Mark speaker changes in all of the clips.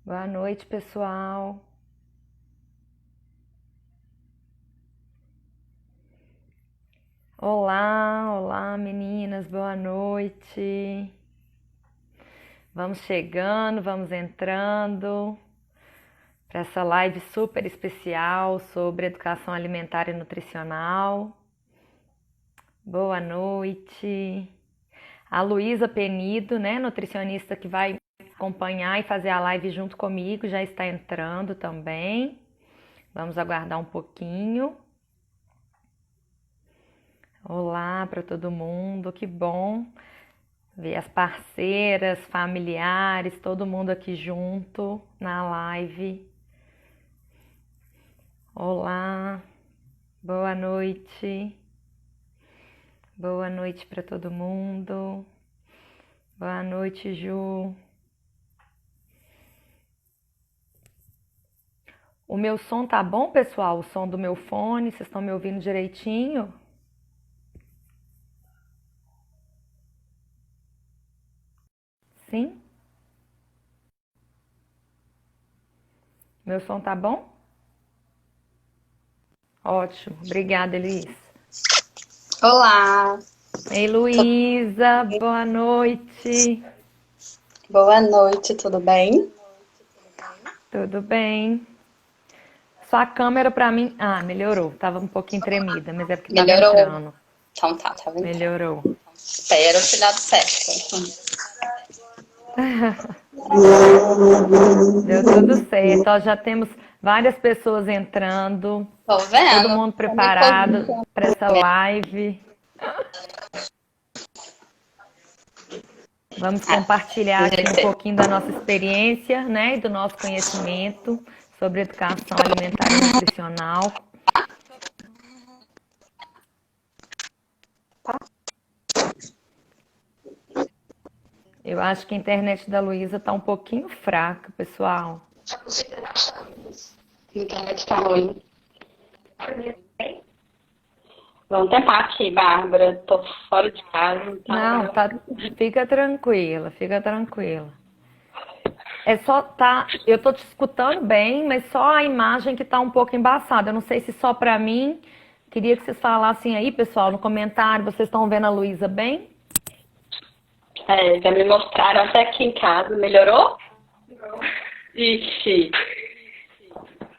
Speaker 1: Boa noite, pessoal. Olá, olá, meninas, boa noite. Vamos chegando, vamos entrando para essa live super especial sobre educação alimentar e nutricional. Boa noite. A Luísa Penido, né, nutricionista que vai acompanhar e fazer a live junto comigo, já está entrando também. Vamos aguardar um pouquinho. Olá para todo mundo, que bom ver as parceiras, familiares, todo mundo aqui junto na live. Olá, boa noite. Boa noite para todo mundo. Boa noite, Ju. O meu som tá bom, pessoal? O som do meu fone, vocês estão me ouvindo direitinho? Sim? Meu som tá bom? Ótimo. Obrigada, Elis.
Speaker 2: Olá,
Speaker 1: Ei, Luísa, boa noite.
Speaker 2: boa noite, tudo bem?
Speaker 1: Tudo bem? Sua câmera pra mim... Ah, melhorou. Tava um pouquinho tremida, mas é porque tava
Speaker 2: Melhorou?
Speaker 1: entrando.
Speaker 2: Então tá vendo?
Speaker 1: Melhorou.
Speaker 2: Espero que dá certo.
Speaker 1: Deu tudo certo. Ó, já temos várias pessoas entrando.
Speaker 2: Tô
Speaker 1: Todo
Speaker 2: vendo,
Speaker 1: mundo
Speaker 2: tô me
Speaker 1: preparado
Speaker 2: posicionando.
Speaker 1: para essa live. Vamos compartilhar aqui um pouquinho da nossa experiência, né, e do nosso conhecimento sobre educação alimentar e nutricional. Eu acho que a internet da Luísa tá um pouquinho fraca, pessoal.
Speaker 2: A internet tá ruim. Vamos tentar aqui, Bárbara. Tô fora de casa, então.
Speaker 1: Não, tá. Fica tranquila, fica tranquila. É só tá. Eu tô te escutando bem, mas só a imagem que tá um pouco embaçada. Eu não sei se só pra mim. Queria que vocês falassem aí, pessoal, no comentário. Vocês estão vendo a Luísa bem?
Speaker 2: Já me mostraram até aqui em casa. Melhorou? Ixi.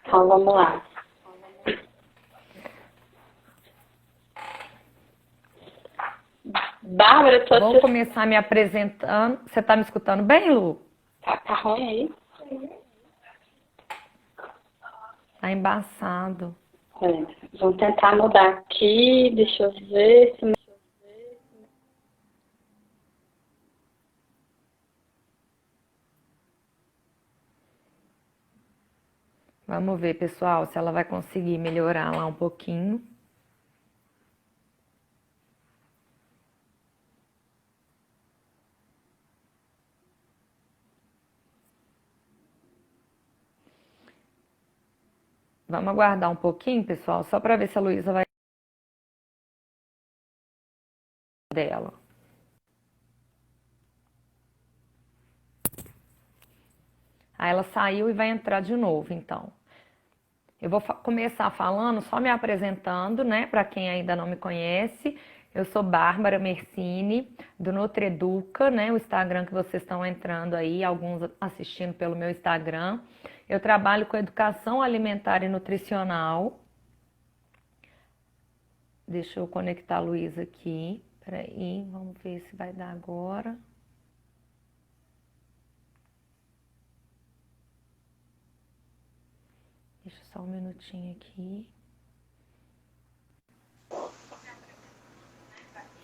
Speaker 2: Então vamos lá. Bárbara, tô
Speaker 1: Vou começar me apresentando. Você tá me escutando bem, Lu?
Speaker 2: Tá ruim aí?
Speaker 1: Tá embaçado.
Speaker 2: Vamos tentar mudar aqui. Deixa eu ver se.
Speaker 1: Vamos ver, pessoal, se ela vai conseguir melhorar lá um pouquinho. Vamos aguardar um pouquinho, pessoal, só para ver se a Luísa vai dela. Aí ela saiu e vai entrar de novo, então. Eu vou começar falando, só me apresentando, né, para quem ainda não me conhece. Eu sou Bárbara Mersini, do Nutreduca, né, o Instagram que vocês estão entrando aí, alguns assistindo pelo meu Instagram. Eu trabalho com educação alimentar e nutricional. Deixa eu conectar a Luísa aqui. Peraí, vamos ver se vai dar agora. Deixa só um minutinho aqui.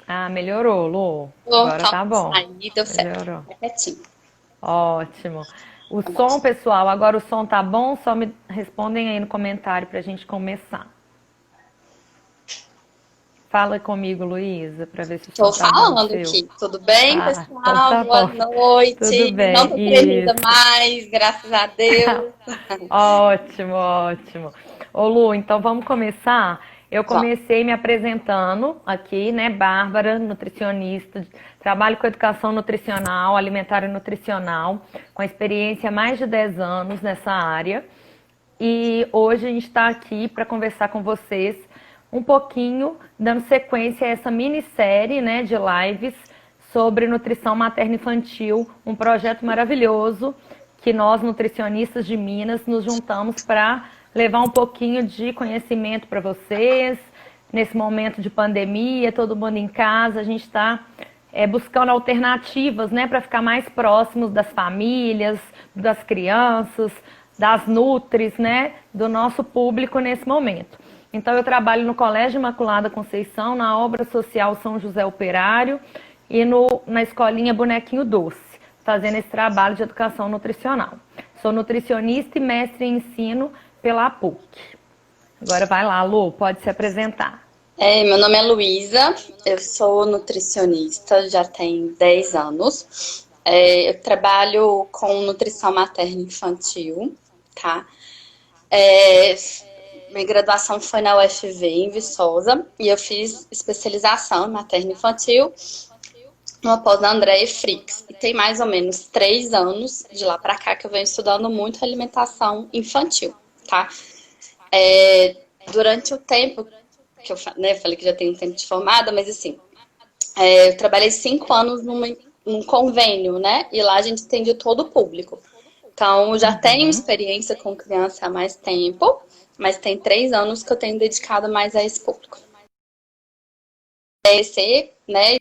Speaker 1: Ah, melhorou, Lu. Agora tá bom.
Speaker 2: Aí deu certo.
Speaker 1: Melhorou.
Speaker 2: Certinho.
Speaker 1: Ótimo. O som, pessoal, agora o som tá bom? Só me respondem aí no comentário pra gente começar. Fala comigo, Luísa, pra ver se o
Speaker 2: Tô
Speaker 1: som tá bom
Speaker 2: falando
Speaker 1: seu.
Speaker 2: aqui. Tudo bem,
Speaker 1: Ah,
Speaker 2: pessoal?
Speaker 1: então tá
Speaker 2: Boa
Speaker 1: bom.
Speaker 2: noite.
Speaker 1: Tudo
Speaker 2: Não tô
Speaker 1: bem,
Speaker 2: tremida
Speaker 1: isso.
Speaker 2: mais, graças a Deus.
Speaker 1: Ótimo, ótimo. Ô Lu, então vamos começar. Eu comecei me apresentando aqui, né? Bárbara, nutricionista, trabalho com educação nutricional, alimentar e nutricional, com experiência há mais de 10 anos nessa área. E hoje a gente está aqui para conversar com vocês um pouquinho, dando sequência a essa minissérie, né, de lives sobre nutrição materno-infantil, um projeto maravilhoso que nós, nutricionistas de Minas, nos juntamos para levar um pouquinho de conhecimento para vocês. Nesse momento de pandemia, todo mundo em casa, a gente está buscando alternativas, né, para ficar mais próximos das famílias, das crianças, das nutris, né, do nosso público nesse momento. Então, eu trabalho no Colégio Imaculada Conceição, na Obra Social São José Operário e na Escolinha Bonequinho Doce, fazendo esse trabalho de educação nutricional. Sou nutricionista e mestre em ensino pela PUC. Agora vai lá, Lu, pode se apresentar.
Speaker 2: Meu nome é Luísa, eu sou nutricionista, já tem 10 anos. Eu trabalho com nutrição materno-infantil, tá? Minha graduação foi na UFV, em Viçosa, e eu fiz especialização em materno-infantil no pós da Andréa Fricks. E tem mais ou menos 3 anos de lá para cá que eu venho estudando muito alimentação infantil, tá? Durante o tempo que eu falei que já tenho um tempo de formada, mas assim, eu trabalhei 5 anos num convênio, né? E lá a gente atende todo o público. Então, eu já tenho experiência com criança há mais tempo, mas tem 3 anos que eu tenho dedicado mais a esse público. Né?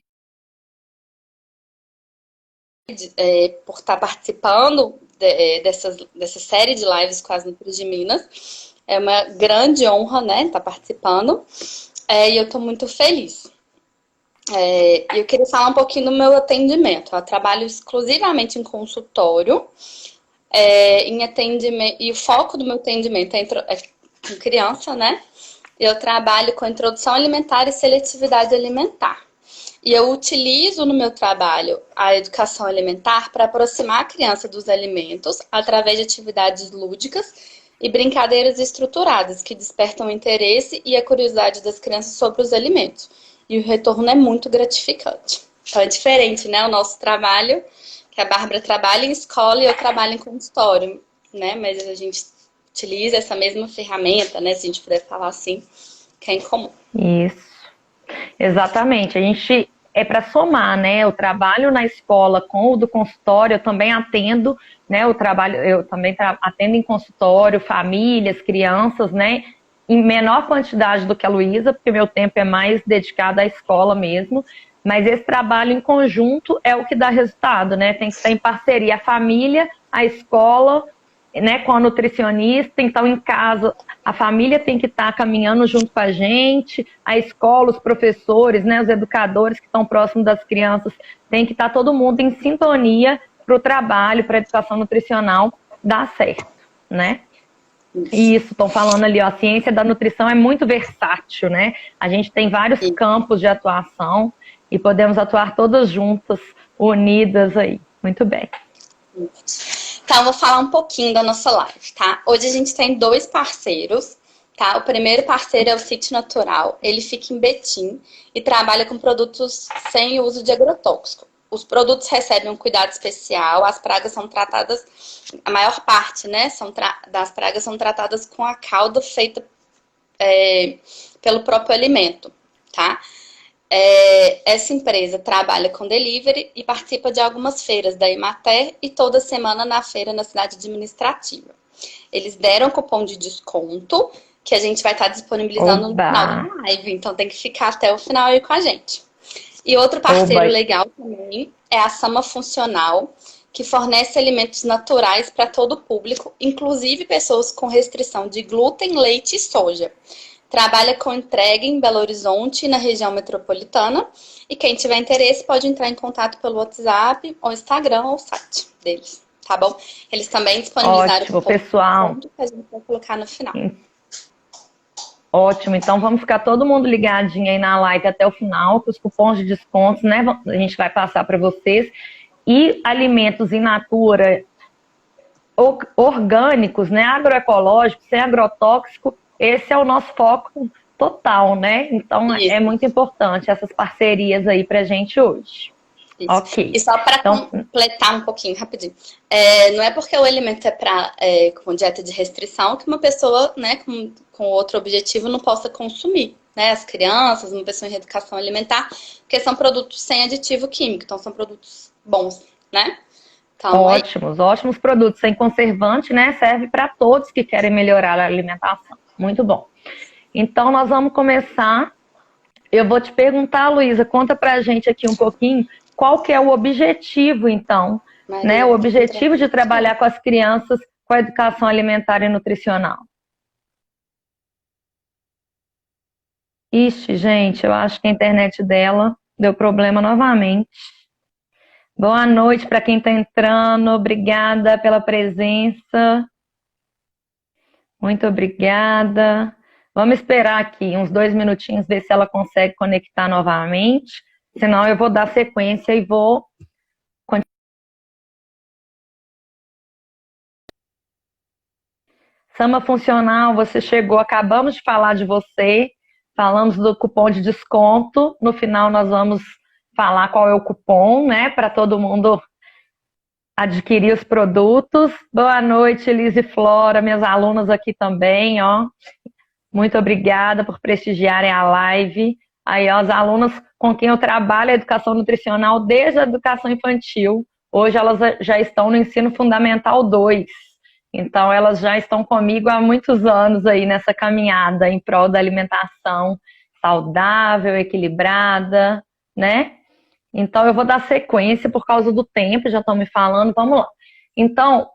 Speaker 2: Por estar participando dessa série de lives com as Nutris de Minas. É uma grande honra, né, estar participando. E eu estou muito feliz. Eu queria falar um pouquinho do meu atendimento. Eu trabalho exclusivamente em consultório, em atendimento, e o foco do meu atendimento é com criança, né? Eu trabalho com introdução alimentar e seletividade alimentar. E eu utilizo no meu trabalho a educação alimentar para aproximar a criança dos alimentos através de atividades lúdicas e brincadeiras estruturadas que despertam o interesse e a curiosidade das crianças sobre os alimentos. E o retorno é muito gratificante. Então é diferente, né? O nosso trabalho, que a Bárbara trabalha em escola e eu trabalho em consultório, né? Mas a gente utiliza essa mesma ferramenta, né? Se a gente puder falar assim, que é em comum.
Speaker 1: Isso. Exatamente, a gente para somar, né, o trabalho na escola com o do consultório. Eu também atendo, né, eu também atendo em consultório, famílias, crianças, né, em menor quantidade do que a Luísa, porque meu tempo é mais dedicado à escola mesmo, mas esse trabalho em conjunto é o que dá resultado, né, tem que estar em parceria a família, a escola, né, com a nutricionista. Então, em casa, a família tem que estar caminhando junto com a gente, a escola, os professores, né, os educadores que estão próximos das crianças, tem que estar todo mundo em sintonia para o trabalho, para a educação nutricional dar certo, né? Isso, estão falando ali, ó, a ciência da nutrição é muito versátil, né? A gente tem vários campos de atuação e podemos atuar todas juntas, unidas aí. Muito bem.
Speaker 2: Então, eu vou falar um pouquinho da nossa live, tá? Hoje a gente tem 2 parceiros, tá? O primeiro parceiro é o Sítio Natural, ele fica em Betim e trabalha com produtos sem uso de agrotóxico. Os produtos recebem um cuidado especial, as pragas são tratadas, a maior parte, né, das pragas são tratadas com a cauda feita pelo próprio alimento, tá? Essa empresa trabalha com delivery e participa de algumas feiras da Emater e toda semana na feira na cidade administrativa. Eles deram cupom de desconto que a gente vai estar disponibilizando no final da live, então tem que ficar até o final aí com a gente. E outro parceiro legal também é a Sama Funcional, que fornece alimentos naturais para todo o público, inclusive pessoas com restrição de glúten, leite e soja. Trabalha com entrega em Belo Horizonte e na região metropolitana. E quem tiver interesse pode entrar em contato pelo WhatsApp, ou Instagram, ou site deles, tá bom? Eles também disponibilizaram
Speaker 1: o pessoal
Speaker 2: que a gente vai colocar no final.
Speaker 1: Ótimo, então vamos ficar todo mundo ligadinho aí na live até o final, que os cupons de descontos, né, a gente vai passar para vocês. E alimentos in natura, orgânicos, né, agroecológicos, sem agrotóxico, esse é o nosso foco total, né? Então é
Speaker 2: Isso,
Speaker 1: muito importante essas parcerias aí pra gente hoje.
Speaker 2: isso.
Speaker 1: Ok.
Speaker 2: E só para
Speaker 1: Então,
Speaker 2: completar um pouquinho, rapidinho. Não é porque o alimento é com dieta de restrição que uma pessoa, né, com outro objetivo não possa consumir. Né? As crianças, uma pessoa em reeducação alimentar, porque são produtos sem aditivo químico, então são produtos bons, né? Então,
Speaker 1: ótimos produtos sem conservante, né? Serve para todos que querem melhorar a alimentação. Muito bom. Então, nós vamos começar. Eu vou te perguntar, Luísa, conta pra gente aqui um pouquinho qual que é o objetivo, então, né?
Speaker 2: Maria,
Speaker 1: O objetivo de trabalhar com as crianças com a educação alimentar e nutricional. Ixi, gente, eu acho que a internet dela deu problema novamente. Boa noite para quem está entrando, obrigada pela presença. Muito obrigada. Vamos esperar aqui uns 2 minutinhos, ver se ela consegue conectar novamente. Senão eu vou dar sequência e vou. Sama Funcional, você chegou, acabamos de falar de você, falamos do cupom de desconto. No final nós vamos falar qual é o cupom, né, para todo mundo adquirir os produtos. Boa noite, Liz e Flora, minhas alunas aqui também, ó. Muito obrigada por prestigiarem a live. Aí, ó, as alunas com quem eu trabalho a educação nutricional desde a educação infantil. Hoje elas já estão no ensino fundamental 2. Então, elas já estão comigo há muitos anos aí nessa caminhada em prol da alimentação saudável, equilibrada, né? Então, eu vou dar sequência por causa do tempo, já estão me falando, vamos lá. Então,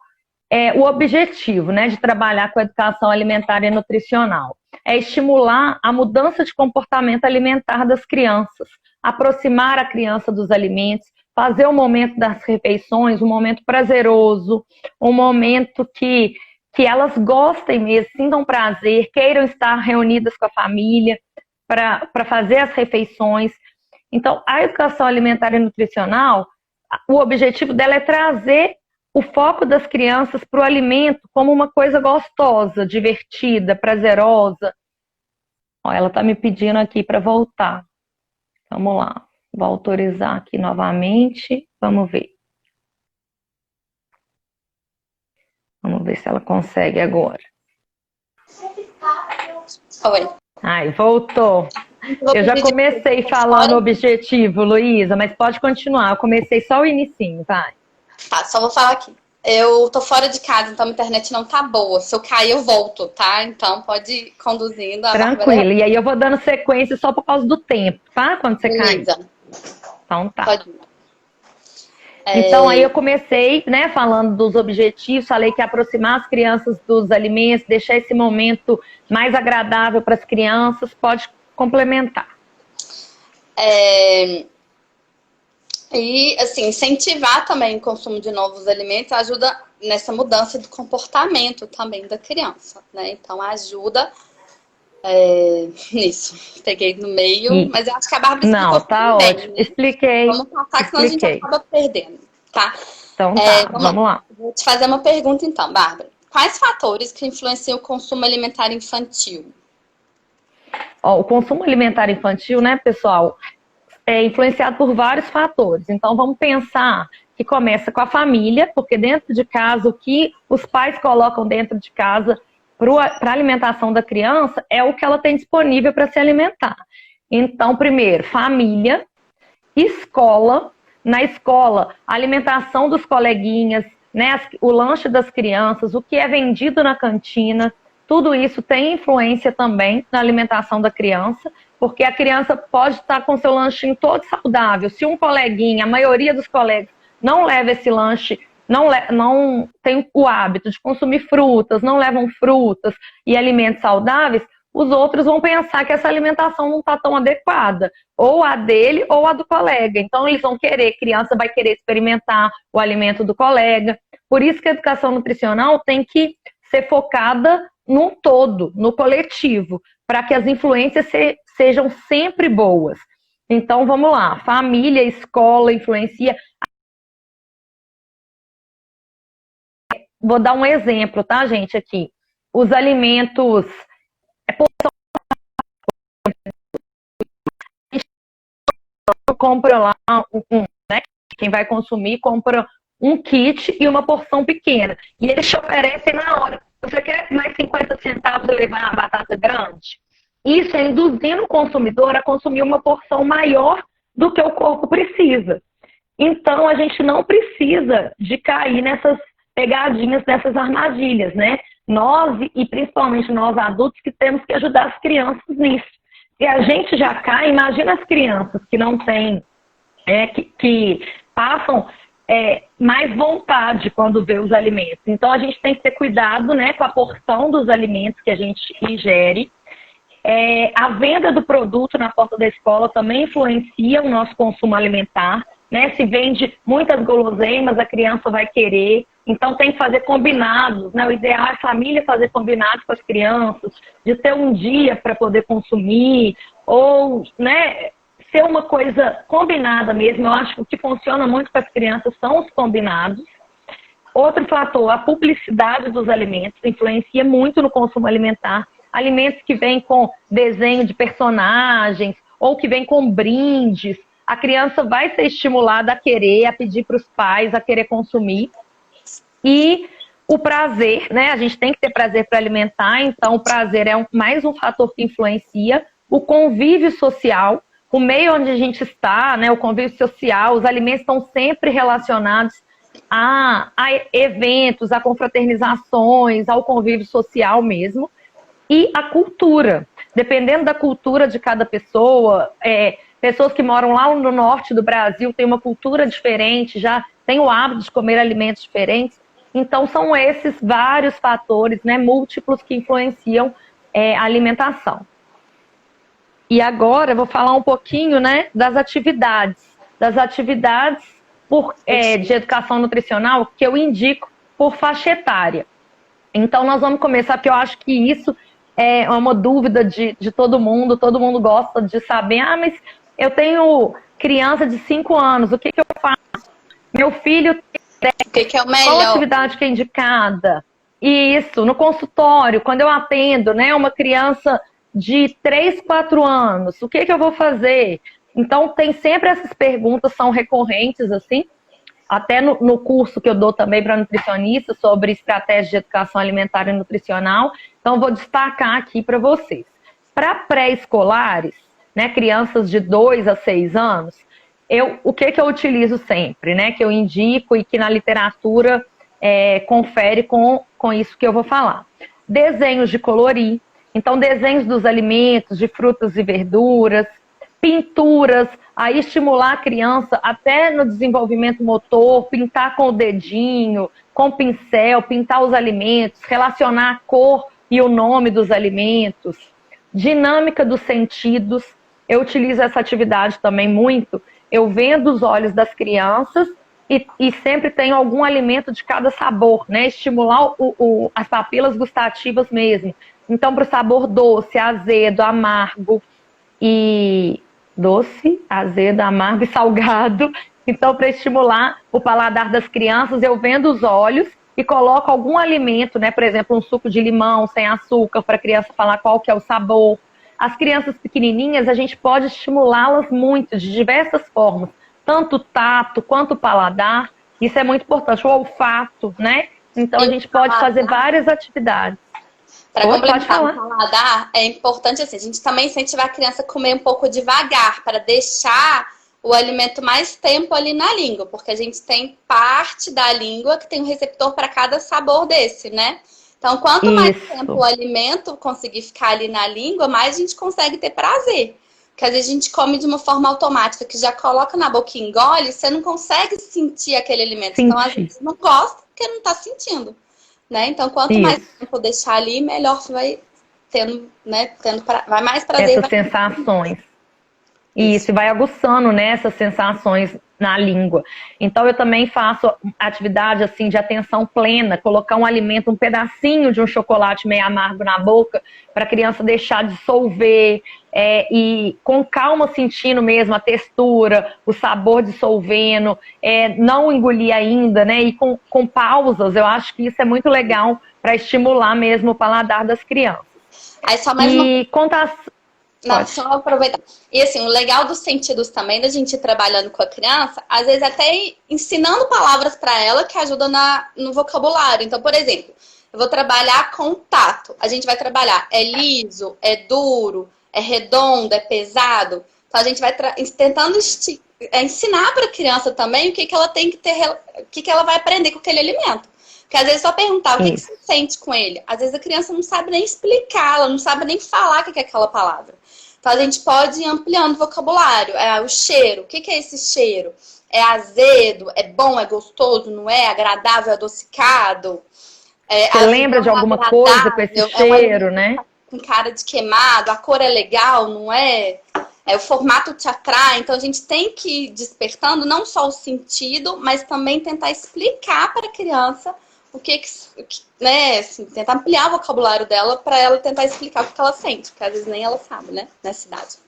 Speaker 1: o objetivo, né, de trabalhar com a educação alimentar e nutricional é estimular a mudança de comportamento alimentar das crianças, aproximar a criança dos alimentos, fazer o momento das refeições um momento prazeroso, um momento que elas gostem mesmo, sintam prazer, queiram estar reunidas com a família para fazer as refeições. Então, a educação alimentar e nutricional, o objetivo dela é trazer o foco das crianças para o alimento como uma coisa gostosa, divertida, prazerosa. Ó, ela está me pedindo aqui para voltar. Vamos lá. Vou autorizar aqui novamente. Vamos ver. Vamos ver se ela consegue agora.
Speaker 2: Oi.
Speaker 1: Ai, voltou. Eu já comecei falando o objetivo, Luísa, mas pode continuar. Eu comecei só o inicinho, vai.
Speaker 2: Tá, só vou falar aqui. Eu tô fora de casa, então a internet não tá boa. Se eu cair, eu volto, tá? Então pode ir conduzindo.
Speaker 1: Tranquilo. E aí eu vou dando sequência só por causa do tempo, tá? Quando você cair. Então tá.
Speaker 2: Pode ir.
Speaker 1: Então aí eu comecei, né, falando dos objetivos, falei que aproximar as crianças dos alimentos, deixar esse momento mais agradável para as crianças, pode complementar.
Speaker 2: E, assim, incentivar também o consumo de novos alimentos ajuda nessa mudança do comportamento também da criança, né? Então, ajuda nisso. Peguei no meio, mas eu acho que a Bárbara explicou.
Speaker 1: Não, tá
Speaker 2: bem,
Speaker 1: ótimo.
Speaker 2: né?
Speaker 1: Expliquei.
Speaker 2: Vamos passar, senão a gente acaba perdendo, tá?
Speaker 1: Então tá, vamos lá.
Speaker 2: Vou te fazer uma pergunta então, Bárbara. Quais fatores que influenciam o consumo alimentar infantil?
Speaker 1: Ó, o consumo alimentar infantil, né, pessoal, é influenciado por vários fatores. Então, vamos pensar que começa com a família, porque dentro de casa, o que os pais colocam dentro de casa para a alimentação da criança é o que ela tem disponível para se alimentar. Então, primeiro, família, escola. Na escola, a alimentação dos coleguinhas, né, o lanche das crianças, o que é vendido na cantina, tudo isso tem influência também na alimentação da criança, porque a criança pode estar com seu lanchinho todo saudável. Se um coleguinha, a maioria dos colegas, não leva esse lanche, não tem o hábito de consumir frutas, não levam frutas e alimentos saudáveis, os outros vão pensar que essa alimentação não está tão adequada, ou a dele ou a do colega. Então, eles vão querer, criança vai querer experimentar o alimento do colega. Por isso que a educação nutricional tem que ser focada no todo, no coletivo, para que as influências sejam sempre boas. Então, vamos lá. Família, escola, influencia. Vou dar um exemplo, tá, gente, aqui. Os alimentos... compra lá, né, quem vai consumir compra um kit e uma porção pequena. E eles te oferecem na hora. Você quer mais 50 centavos e levar uma batata grande? Isso é induzindo o consumidor a consumir uma porção maior do que o corpo precisa. Então, a gente não precisa de cair nessas pegadinhas, nessas armadilhas, né? Nós, e principalmente nós adultos, que temos que ajudar as crianças nisso. Se a gente já cai, imagina as crianças que não têm, que passam mais vontade quando vê os alimentos. Então, a gente tem que ter cuidado, né, com a porção dos alimentos que a gente ingere. A venda do produto na porta da escola também influencia o nosso consumo alimentar, né? Se vende muitas guloseimas, a criança vai querer. Então, tem que fazer combinados, né? O ideal é a família fazer combinados com as crianças, de ter um dia para poder consumir, ou, né, ser uma coisa combinada mesmo. Eu acho que o que funciona muito para as crianças são os combinados. Outro fator, a publicidade dos alimentos influencia muito no consumo alimentar. Alimentos que vêm com desenho de personagens ou que vêm com brindes. A criança vai ser estimulada a querer, a pedir para os pais, a querer consumir. E o prazer, né? A gente tem que ter prazer para alimentar, então o prazer é mais um fator que influencia. O convívio social, o meio onde a gente está, né? O convívio social, os alimentos estão sempre relacionados a eventos, a confraternizações, ao convívio social mesmo. E a cultura, dependendo da cultura de cada pessoa, pessoas que moram lá no norte do Brasil têm uma cultura diferente, já têm o hábito de comer alimentos diferentes. Então, são esses vários fatores, né, múltiplos, que influenciam a alimentação. E agora eu vou falar um pouquinho, né, das atividades de educação nutricional que eu indico por faixa etária. Então, nós vamos começar, porque eu acho que isso é uma dúvida de todo mundo gosta de saber, mas eu tenho criança de 5 anos, o que eu faço? Meu filho,
Speaker 2: o que é o melhor?
Speaker 1: Qual atividade que é indicada? Isso, no consultório, quando eu atendo, né, uma criança de 3, 4 anos, o que eu vou fazer? Então, tem sempre essas perguntas, são recorrentes, assim, até no curso que eu dou também para nutricionistas sobre estratégias de educação alimentar e nutricional. Então, vou destacar aqui para vocês. Para pré-escolares, né, crianças de 2 a 6 anos, o que eu utilizo sempre, né, que eu indico e que na literatura confere com isso que eu vou falar. Desenhos de colorir, então desenhos dos alimentos, de frutas e verduras, pinturas, aí estimular a criança até no desenvolvimento motor, pintar com o dedinho, com pincel, pintar os alimentos, relacionar a cor e o nome dos alimentos. Dinâmica dos sentidos, eu utilizo essa atividade também muito. Eu vendo os olhos das crianças e sempre tenho algum alimento de cada sabor, né? Estimular as papilas gustativas mesmo. Então, para o sabor doce, azedo, amargo e salgado. Então, para estimular o paladar das crianças, eu vendo os olhos e coloco algum alimento, né? Por exemplo, um suco de limão sem açúcar, para a criança falar qual que é o sabor. As crianças pequenininhas, a gente pode estimulá-las muito, de diversas formas. Tanto o tato quanto o paladar. Isso é muito importante. O olfato, né? Então, a gente pode fazer várias atividades.
Speaker 2: Para complementar o paladar, é importante assim, a gente também incentivar a criança a comer um pouco devagar, para deixar o alimento mais tempo ali na língua, porque a gente tem parte da língua que tem um receptor para cada sabor desse, né? Então, quanto mais tempo o alimento conseguir ficar ali na língua, mais a gente consegue ter prazer. Porque às vezes a gente come de uma forma automática, que já coloca na boca e engole, você não consegue sentir aquele alimento. Então, às vezes não gosta porque não está sentindo. Né? Então, quanto mais tempo deixar ali, melhor você vai tendo, né? Vai mais prazer.
Speaker 1: Essas sensações. Isso, vai aguçando, né, essas sensações na língua. Então, eu também faço atividade assim de atenção plena, colocar um alimento, um pedacinho de um chocolate meio amargo na boca, para a criança deixar dissolver, e com calma sentindo mesmo a textura, o sabor dissolvendo, não engolir ainda, né, e com pausas. Eu acho que isso é muito legal para estimular mesmo o paladar das crianças.
Speaker 2: Aí só mais uma... Não, só aproveitar. E assim, o legal dos sentidos também, da gente ir trabalhando com a criança, às vezes até ensinando palavras para ela que ajudam no vocabulário. Então, por exemplo, eu vou trabalhar com o tato. A gente vai trabalhar, é liso, é duro, é redondo, é pesado. Então, a gente vai tentando ensinar para a criança também o que, que ela tem que ter, o que, que ela vai aprender com aquele alimento. Porque às vezes só perguntar o que, que você sente com ele. Às vezes a criança não sabe nem explicar, ela não sabe nem falar o que é aquela palavra. Então a gente pode ir ampliando o vocabulário. O cheiro, o que é esse cheiro? É azedo, é bom, é gostoso, não é? Agradável, é adocicado?
Speaker 1: Você lembra de alguma coisa com esse cheiro, né?
Speaker 2: Com cara de queimado, a cor é legal, não é? O formato te atrai. Então a gente tem que ir despertando não só o sentido, mas também tentar explicar para a criança o que né, assim, tentar ampliar o vocabulário dela para ela tentar explicar o que ela sente, porque às vezes nem ela sabe, né, nessa idade.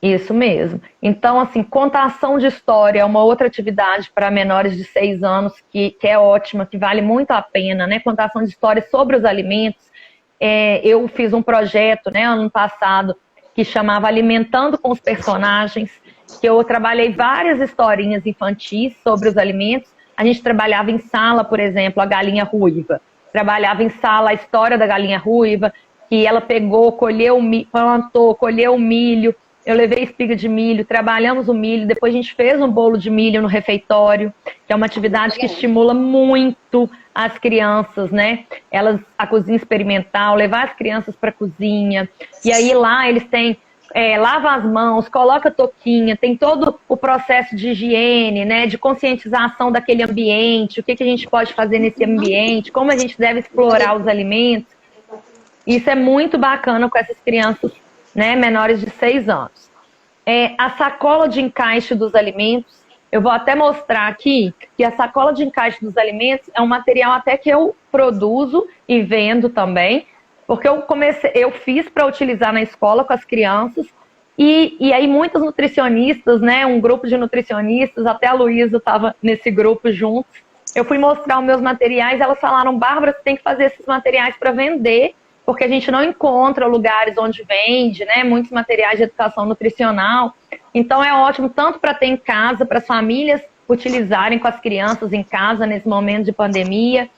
Speaker 1: Isso mesmo. Então, assim, contação de história é uma outra atividade para menores de 6 anos que é ótima, que vale muito a pena, né? Contação de história sobre os alimentos. Eu fiz um projeto, né, ano passado, que chamava Alimentando com os Personagens, que eu trabalhei várias historinhas infantis sobre os alimentos. A gente trabalhava em sala, por exemplo, a galinha ruiva. Trabalhava em sala a história da galinha ruiva, que ela pegou, plantou, colheu o milho. Eu levei espiga de milho, trabalhamos o milho, depois a gente fez um bolo de milho no refeitório, que é uma atividade que estimula muito as crianças, né? A cozinha experimental, levar as crianças para a cozinha. E aí lá eles têm, lava as mãos, coloca touquinha, tem todo o processo de higiene, né? De conscientização daquele ambiente, o que a gente pode fazer nesse ambiente, como a gente deve explorar os alimentos. Isso é muito bacana com essas crianças, né, menores de 6 anos. A sacola de encaixe dos alimentos, eu vou até mostrar aqui que a sacola de encaixe dos alimentos é um material até que eu produzo e vendo também, porque eu fiz para utilizar na escola com as crianças, e aí muitos nutricionistas, né, um grupo de nutricionistas, até a Luísa estava nesse grupo juntos, eu fui mostrar os meus materiais, elas falaram, Bárbara, você tem que fazer esses materiais para vender, porque a gente não encontra lugares onde vende, né, muitos materiais de educação nutricional. Então é ótimo tanto para ter em casa, para as famílias utilizarem com as crianças em casa nesse momento de pandemia,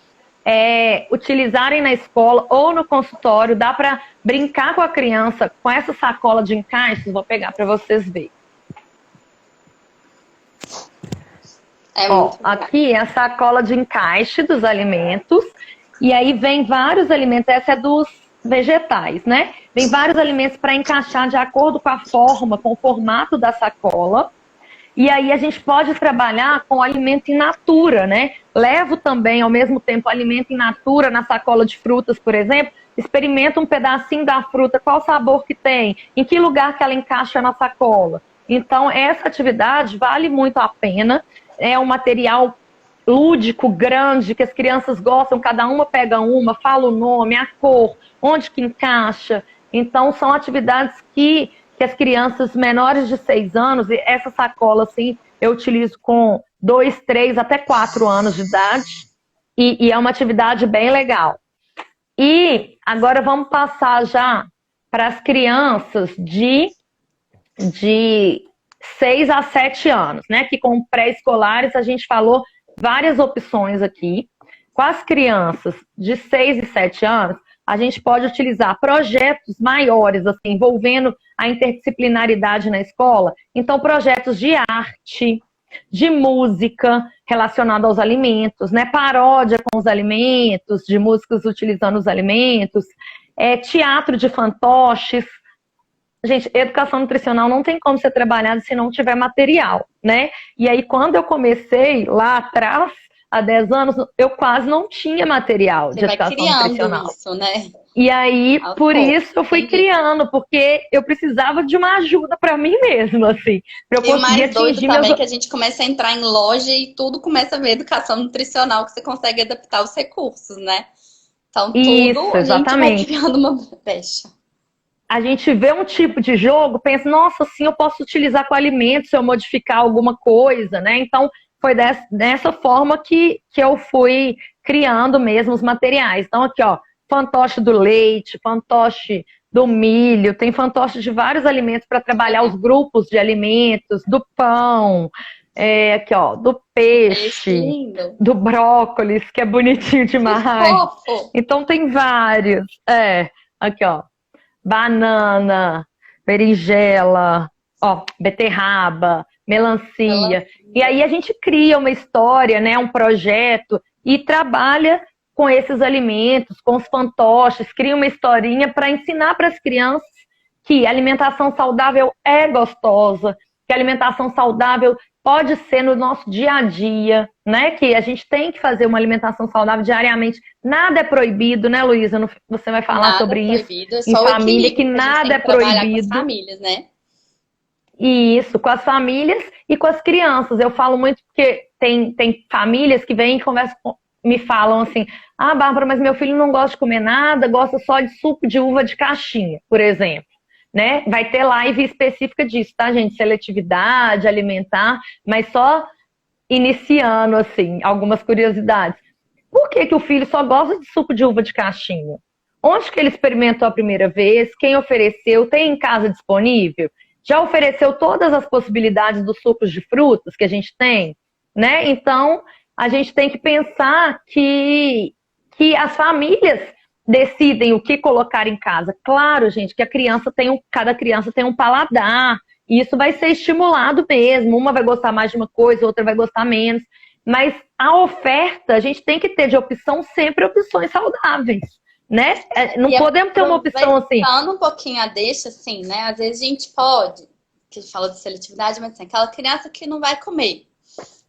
Speaker 1: utilizarem na escola ou no consultório, dá para brincar com a criança com essa sacola de encaixes, vou pegar para vocês verem. Aqui é a sacola de encaixe dos alimentos. E aí vem vários alimentos, essa é dos vegetais, né? Vem vários alimentos para encaixar de acordo com a forma, com o formato da sacola. E aí a gente pode trabalhar com alimento in natura, né? Levo também, ao mesmo tempo, alimento in natura na sacola de frutas, por exemplo. Experimenta um pedacinho da fruta, qual sabor que tem, em que lugar que ela encaixa na sacola. Então, essa atividade vale muito a pena. É um material lúdico, grande, que as crianças gostam, cada uma pega uma, fala o nome, a cor, onde que encaixa. Então, são atividades que as crianças menores de 6 anos, e essa sacola, assim, eu utilizo com 2, 3, até 4 anos de idade, e é uma atividade bem legal. E agora vamos passar já para as crianças de 6 a 7 anos, né? Que com pré-escolares a gente falou várias opções aqui. Com as crianças de 6 e 7 anos, a gente pode utilizar projetos maiores, assim, envolvendo a interdisciplinaridade na escola. Então, projetos de arte, de música relacionada aos alimentos, né? Paródia com os alimentos, de músicas utilizando os alimentos, teatro de fantoches. Gente, educação nutricional não tem como ser trabalhada se não tiver material, né? E aí, quando eu comecei lá atrás, há 10 anos, eu quase não tinha material de educação nutricional.
Speaker 2: Isso, né?
Speaker 1: E aí, por isso, eu fui criando, porque eu precisava de uma ajuda para mim mesma, assim. Pra eu conseguir
Speaker 2: mais doido
Speaker 1: atingir
Speaker 2: também que a gente começa a entrar em loja e tudo começa a ver educação nutricional, que você consegue adaptar os recursos, né? Então, tudo
Speaker 1: isso, exatamente.
Speaker 2: A gente vai criando uma brecha.
Speaker 1: A gente vê um tipo de jogo, pensa, nossa, assim eu posso utilizar com alimentos se eu modificar alguma coisa, né? Então, foi dessa forma que eu fui criando mesmo os materiais. Então, aqui, ó, fantoche do leite, fantoche do milho, tem fantoche de vários alimentos para trabalhar os grupos de alimentos, do pão, aqui ó, do peixe, do brócolis, que é bonitinho demais. Então tem vários. Aqui ó, banana, berinjela, ó, beterraba, melancia. E aí a gente cria uma história, né, um projeto e trabalha com esses alimentos, com os fantoches, cria uma historinha para ensinar para as crianças que a alimentação saudável é gostosa, que a alimentação saudável pode ser no nosso dia a dia, né? Que a gente tem que fazer uma alimentação saudável diariamente. Nada é proibido, né, Luísa? Você vai falar
Speaker 2: nada
Speaker 1: sobre
Speaker 2: é
Speaker 1: isso
Speaker 2: proibido,
Speaker 1: em família, que nada é proibido.
Speaker 2: Com as famílias, né?
Speaker 1: Isso, com as famílias e com as crianças. Eu falo muito porque tem famílias que vêm e conversam me falam assim, Bárbara, mas meu filho não gosta de comer nada, gosta só de suco de uva de caixinha, por exemplo. Né? Vai ter live específica disso, tá, gente? Seletividade, alimentar, mas só iniciando, assim, algumas curiosidades. Por que o filho só gosta de suco de uva de caixinha? Onde que ele experimentou a primeira vez? Quem ofereceu? Tem em casa disponível? Já ofereceu todas as possibilidades dos sucos de frutas que a gente tem? Né? Então, a gente tem que pensar que as famílias decidem o que colocar em casa. Claro, gente, que cada criança tem um paladar, e isso vai ser estimulado mesmo. Uma vai gostar mais de uma coisa, outra vai gostar menos. Mas a oferta, a gente tem que ter de opção sempre opções saudáveis, né? Não podemos ter uma opção assim.
Speaker 2: Falando um pouquinho a deixa, assim, né? Às vezes a gente pode, que a gente fala de seletividade, mas assim, aquela criança que não vai comer.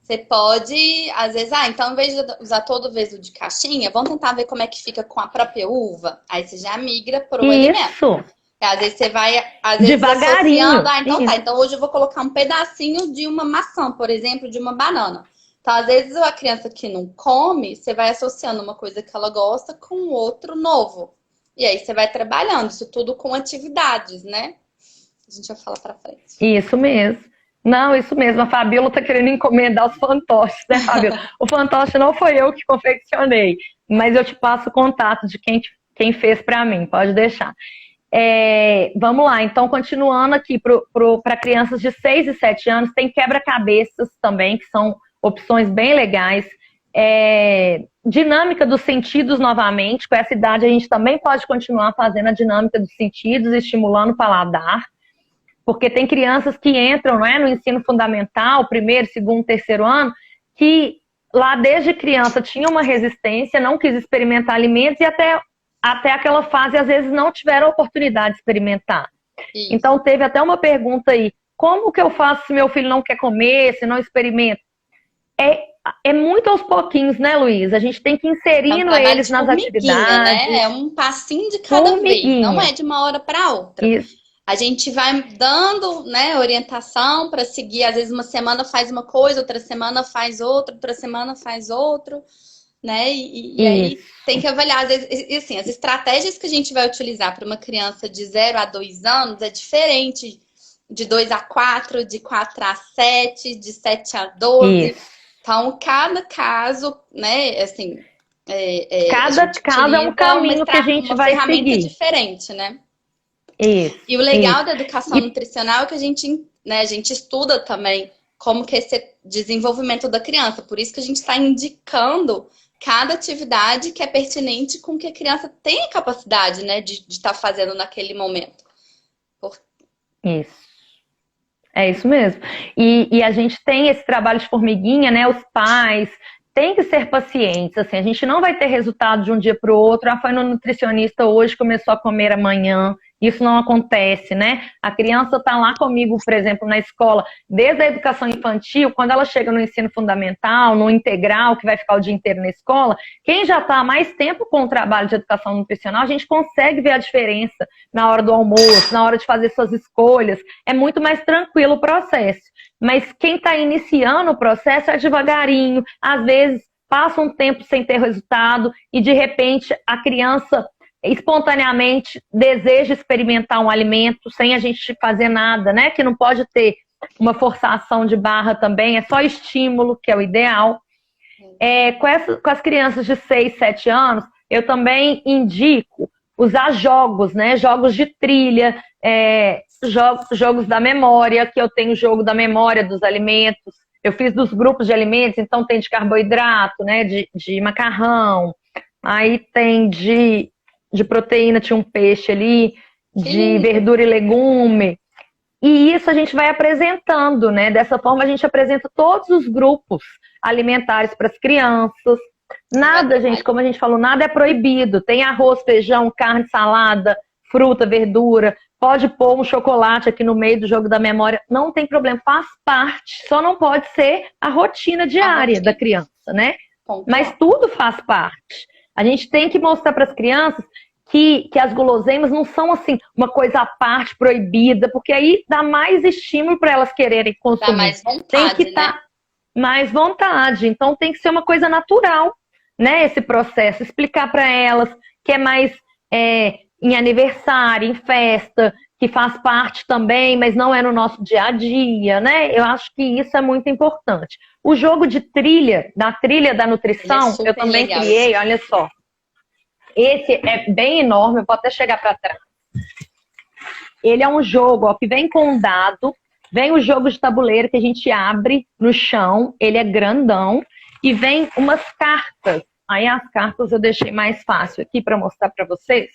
Speaker 2: Você pode, às vezes, então, em vez de usar todo vez o de caixinha, vamos tentar ver como é que fica com a própria uva. Aí você já migra para o alimento. Às vezes você vai,
Speaker 1: devagarinho.
Speaker 2: Então tá. Então hoje eu vou colocar um pedacinho de uma maçã, por exemplo, de uma banana. Então, às vezes, a criança que não come, você vai associando uma coisa que ela gosta com outro novo. E aí você vai trabalhando isso tudo com atividades, né? A gente vai falar para frente.
Speaker 1: Isso mesmo. Não, isso mesmo. A Fabíola tá querendo encomendar os fantoches, né, Fabíola? O fantoche não foi eu que confeccionei, mas eu te passo o contato de quem fez para mim, pode deixar. Vamos lá, então, continuando aqui para crianças de 6 e 7 anos, tem quebra-cabeças também, que são opções bem legais. Dinâmica dos sentidos novamente, com essa idade a gente também pode continuar fazendo a dinâmica dos sentidos, estimulando o paladar. Porque tem crianças que entram, não é, no ensino fundamental, primeiro, segundo, terceiro ano, que lá desde criança tinha uma resistência, não quis experimentar alimentos e até aquela fase, às vezes, não tiveram a oportunidade de experimentar. Isso. Então, teve até uma pergunta aí, como que eu faço se meu filho não quer comer, se não experimenta? É muito aos pouquinhos, né, Luiz? A gente tem que ir inserindo eles nas atividades.
Speaker 2: Né? É um passinho de cada vez, não é de uma hora para outra.
Speaker 1: Isso.
Speaker 2: A gente vai dando, né, orientação para seguir. Às vezes uma semana faz uma coisa, outra semana faz outra semana faz outro, né? E aí tem que avaliar. Às vezes, e, assim, as estratégias que a gente vai utilizar para uma criança de 0 a 2 anos é diferente de 2 a 4, de 4 a 7, de 7 a 12. Isso. Então, cada caso, né, assim...
Speaker 1: cada caso é um caminho que a gente vai seguir. Uma ferramenta
Speaker 2: diferente, né?
Speaker 1: Isso,
Speaker 2: e o legal da educação nutricional é que a gente estuda também como que é esse desenvolvimento da criança. Por isso que a gente está indicando cada atividade que é pertinente com que a criança tem capacidade, né, de estar fazendo naquele momento.
Speaker 1: Isso. É isso mesmo. E a gente tem esse trabalho de formiguinha, né? Os pais têm que ser pacientes. Assim, a gente não vai ter resultado de um dia para o outro. Foi no nutricionista hoje, começou a comer amanhã. Isso não acontece, né? A criança está lá comigo, por exemplo, na escola, desde a educação infantil, quando ela chega no ensino fundamental, no integral, que vai ficar o dia inteiro na escola, quem já está há mais tempo com o trabalho de educação nutricional, a gente consegue ver a diferença na hora do almoço, na hora de fazer suas escolhas. É muito mais tranquilo o processo. Mas quem está iniciando o processo é devagarinho, às vezes passa um tempo sem ter resultado e, de repente, a criança espontaneamente deseja experimentar um alimento sem a gente fazer nada, né? Que não pode ter uma forçação de barra também, é só estímulo, que é o ideal. Com as crianças de 6, 7 anos, eu também indico usar jogos, né? Jogos de trilha, jogos da memória, que eu tenho jogo da memória dos alimentos. Eu fiz dos grupos de alimentos, então tem de carboidrato, né? De macarrão, aí tem de proteína, tinha um peixe ali, de verdura e legume. E isso a gente vai apresentando, né? Dessa forma a gente apresenta todos os grupos alimentares para as crianças. Nada, gente, como a gente falou, nada é proibido. Tem arroz, feijão, carne, salada, fruta, verdura. Pode pôr um chocolate aqui no meio do jogo da memória. Não tem problema, faz parte. Só não pode ser a rotina diária da criança, né? Mas tudo faz parte. A gente tem que mostrar para as crianças que as guloseimas não são assim uma coisa à parte, proibida, porque aí dá mais estímulo para elas quererem consumir.
Speaker 2: Dá mais vontade,
Speaker 1: tem que estar mais vontade. Então tem que ser uma coisa natural, né? Esse processo. Explicar para elas que é mais em aniversário, em festa, que faz parte também, mas não é no nosso dia a dia, né? Eu acho que isso é muito importante. O jogo de trilha, da trilha da nutrição, eu também criei, olha só. Esse é bem enorme, eu vou até chegar para trás. Ele é um jogo, ó, que vem com um dado, vem o jogo de tabuleiro que a gente abre no chão, ele é grandão, e vem umas cartas. Aí as cartas eu deixei mais fácil aqui para mostrar para vocês.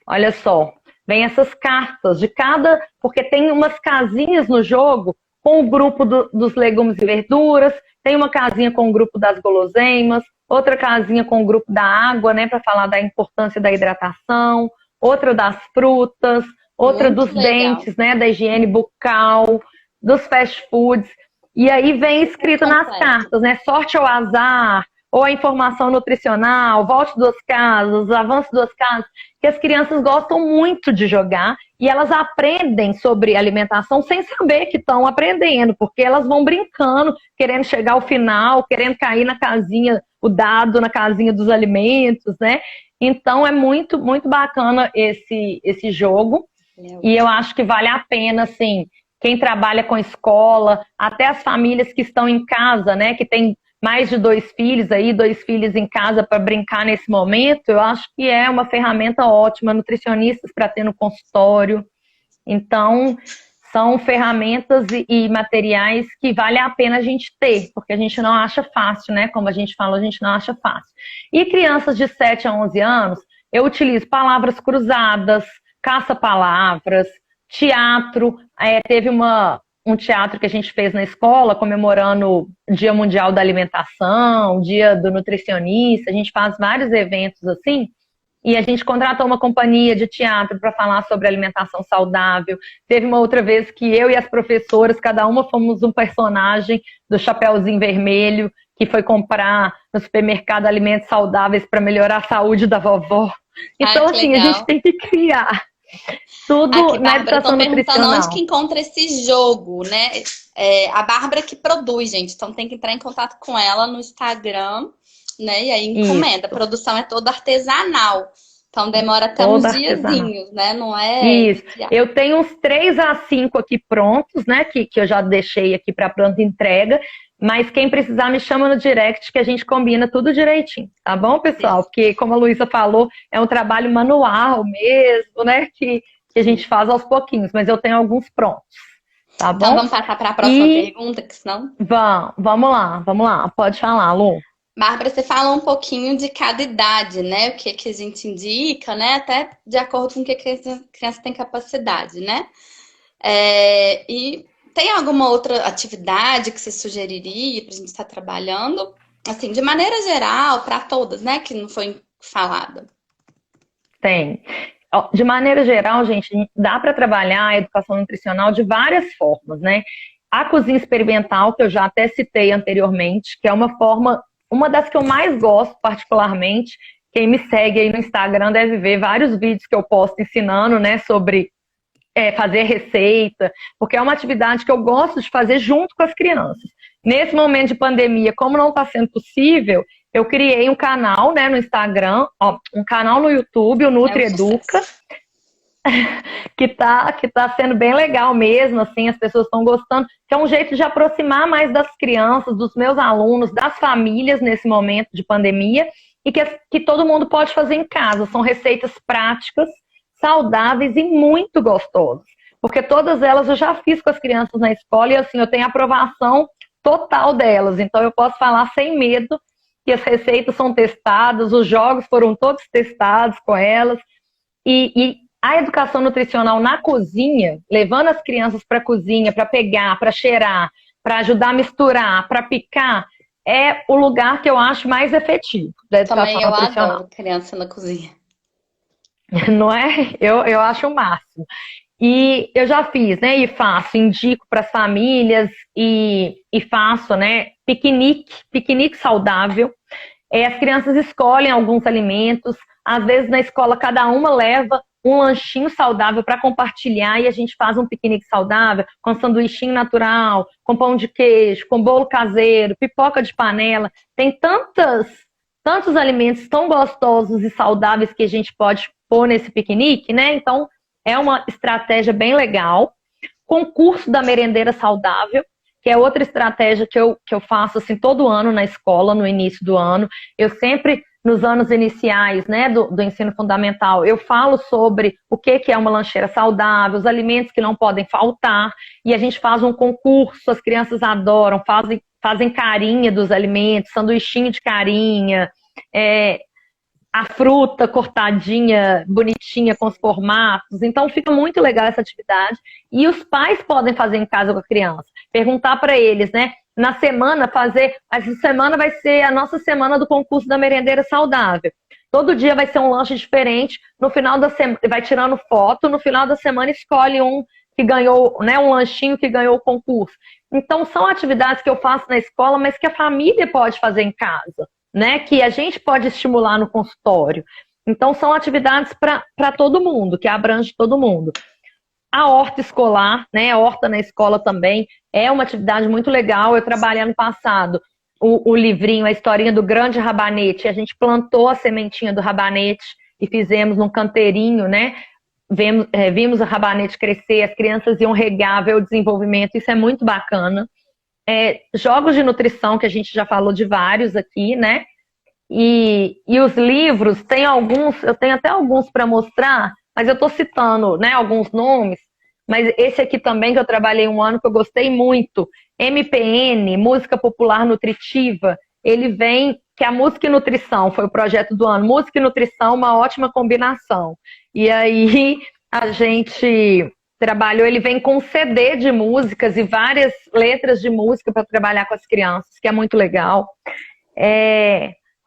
Speaker 1: Olha só, vem essas cartas de cada, porque tem umas casinhas no jogo com o grupo dos legumes e verduras, tem uma casinha com o grupo das guloseimas, outra casinha com o grupo da água, né, para falar da importância da hidratação, outra das frutas, outra dos dentes, né, da higiene bucal, dos fast foods. E aí vem escrito nas cartas, né, sorte ou azar, ou a informação nutricional, volte 2 casas, avance 2 casas, que as crianças gostam muito de jogar e elas aprendem sobre alimentação sem saber que estão aprendendo, porque elas vão brincando, querendo chegar ao final, querendo cair na casinha, o dado na casinha dos alimentos, né? Então é muito, muito bacana esse jogo. E eu acho que vale a pena, assim, quem trabalha com escola, até as famílias que estão em casa, né? Que tem mais de 2 filhos aí, 2 filhos em casa para brincar nesse momento, eu acho que é uma ferramenta ótima, nutricionistas para ter no consultório. Então, são ferramentas e materiais que vale a pena a gente ter, porque a gente não acha fácil, né? Como a gente falou, a gente não acha fácil. E crianças de 7 a 11 anos, eu utilizo palavras cruzadas, caça-palavras, teatro. Teve um teatro que a gente fez na escola, comemorando o Dia Mundial da Alimentação, Dia do Nutricionista, a gente faz vários eventos assim, e a gente contratou uma companhia de teatro para falar sobre alimentação saudável. Teve uma outra vez que eu e as professoras, cada uma fomos um personagem do Chapeuzinho Vermelho, que foi comprar no supermercado alimentos saudáveis para melhorar a saúde da vovó. Então, assim, legal. A gente tem que criar tudo na educação nutricional.
Speaker 2: Onde que encontra esse jogo, né? A Bárbara que produz, gente. Então tem que entrar em contato com ela no Instagram, né? E aí encomenda. Isso. A produção é toda artesanal. Então demora até uns diazinhos, né? Não é...
Speaker 1: Isso. Eu tenho uns 3 a 5 aqui prontos, né? Que eu já deixei aqui para pronta entrega. Mas quem precisar me chama no direct que a gente combina tudo direitinho, tá bom, pessoal? Porque, como a Luísa falou, é um trabalho manual mesmo, né? Que a gente faz aos pouquinhos, mas eu tenho alguns prontos, tá bom?
Speaker 2: Então vamos passar para a próxima pergunta, que senão...
Speaker 1: Vamos lá, pode falar, Lu.
Speaker 2: Bárbara, você fala um pouquinho de cada idade, né? O que a gente indica, né? Até de acordo com o que a criança tem capacidade, né? E tem alguma outra atividade que você sugeriria para a gente estar trabalhando? Assim, de maneira geral, para todas, né? Que não foi falada.
Speaker 1: Tem. De maneira geral, gente, dá para trabalhar a educação nutricional de várias formas, né? A cozinha experimental, que eu já até citei anteriormente, que é uma das que eu mais gosto particularmente. Quem me segue aí no Instagram deve ver vários vídeos que eu posto ensinando, né, sobre fazer receita, porque é uma atividade que eu gosto de fazer junto com as crianças. Nesse momento de pandemia, como não está sendo possível, eu criei um canal, né, no Instagram, um canal no YouTube, o NutriEduca, que tá sendo bem legal mesmo, assim, as pessoas estão gostando, que é um jeito de aproximar mais das crianças, dos meus alunos, das famílias nesse momento de pandemia, e que todo mundo pode fazer em casa. São receitas práticas, saudáveis e muito gostosas. Porque todas elas eu já fiz com as crianças na escola e assim, eu tenho aprovação total delas. Então eu posso falar sem medo que as receitas são testadas, os jogos foram todos testados com elas. E a educação nutricional na cozinha, levando as crianças para a cozinha, para pegar, para cheirar, para ajudar a misturar, para picar, é o lugar que eu acho mais efetivo da educação
Speaker 2: Também eu
Speaker 1: nutricional.
Speaker 2: adoro criança na cozinha.
Speaker 1: Não é? Eu acho o máximo. E eu já fiz, né? E faço, indico para as famílias e faço, né? Piquenique saudável. As crianças escolhem alguns alimentos. Às vezes na escola cada uma leva um lanchinho saudável para compartilhar e a gente faz um piquenique saudável com sanduichinho natural, com pão de queijo, com bolo caseiro, pipoca de panela. Tem tantos alimentos tão gostosos e saudáveis que a gente pode pôr nesse piquenique, né? Então, é uma estratégia bem legal. Concurso da merendeira saudável, que é outra estratégia que eu faço assim, todo ano na escola, no início do ano. Eu sempre, nos anos iniciais, né, do ensino fundamental, eu falo sobre o que é uma lancheira saudável, os alimentos que não podem faltar, e a gente faz um concurso, as crianças adoram, fazem carinha dos alimentos, sanduichinho de carinha, a fruta cortadinha, bonitinha, com os formatos. Então, fica muito legal essa atividade. E os pais podem fazer em casa com a criança. Perguntar para eles, né? Na semana, essa semana vai ser a nossa semana do concurso da merendeira saudável. Todo dia vai ser um lanche diferente. No final da semana, vai tirando foto. No final da semana, escolhe um que ganhou, né? Um lanchinho que ganhou o concurso. Então, são atividades que eu faço na escola, mas que a família pode fazer em casa, né, que a gente pode estimular no consultório. Então, são atividades para todo mundo, que abrange todo mundo. A horta escolar, né, a horta na escola também, é uma atividade muito legal. Eu trabalhei ano passado o livrinho, a historinha do grande rabanete. A gente plantou a sementinha do rabanete e fizemos num canteirinho, né? Vimos o rabanete crescer, as crianças iam regar, ver o desenvolvimento, isso é muito bacana. Jogos de nutrição, que a gente já falou de vários aqui, né? E os livros, tem alguns, eu tenho até alguns para mostrar, mas eu estou citando, né, alguns nomes, mas esse aqui também que eu trabalhei um ano, que eu gostei muito, MPN, Música Popular Nutritiva, ele vem, que a música e nutrição, foi o projeto do ano, música e nutrição, uma ótima combinação. E aí a gente trabalhou, ele vem com um CD de músicas e várias letras de música para trabalhar com as crianças, que é muito legal.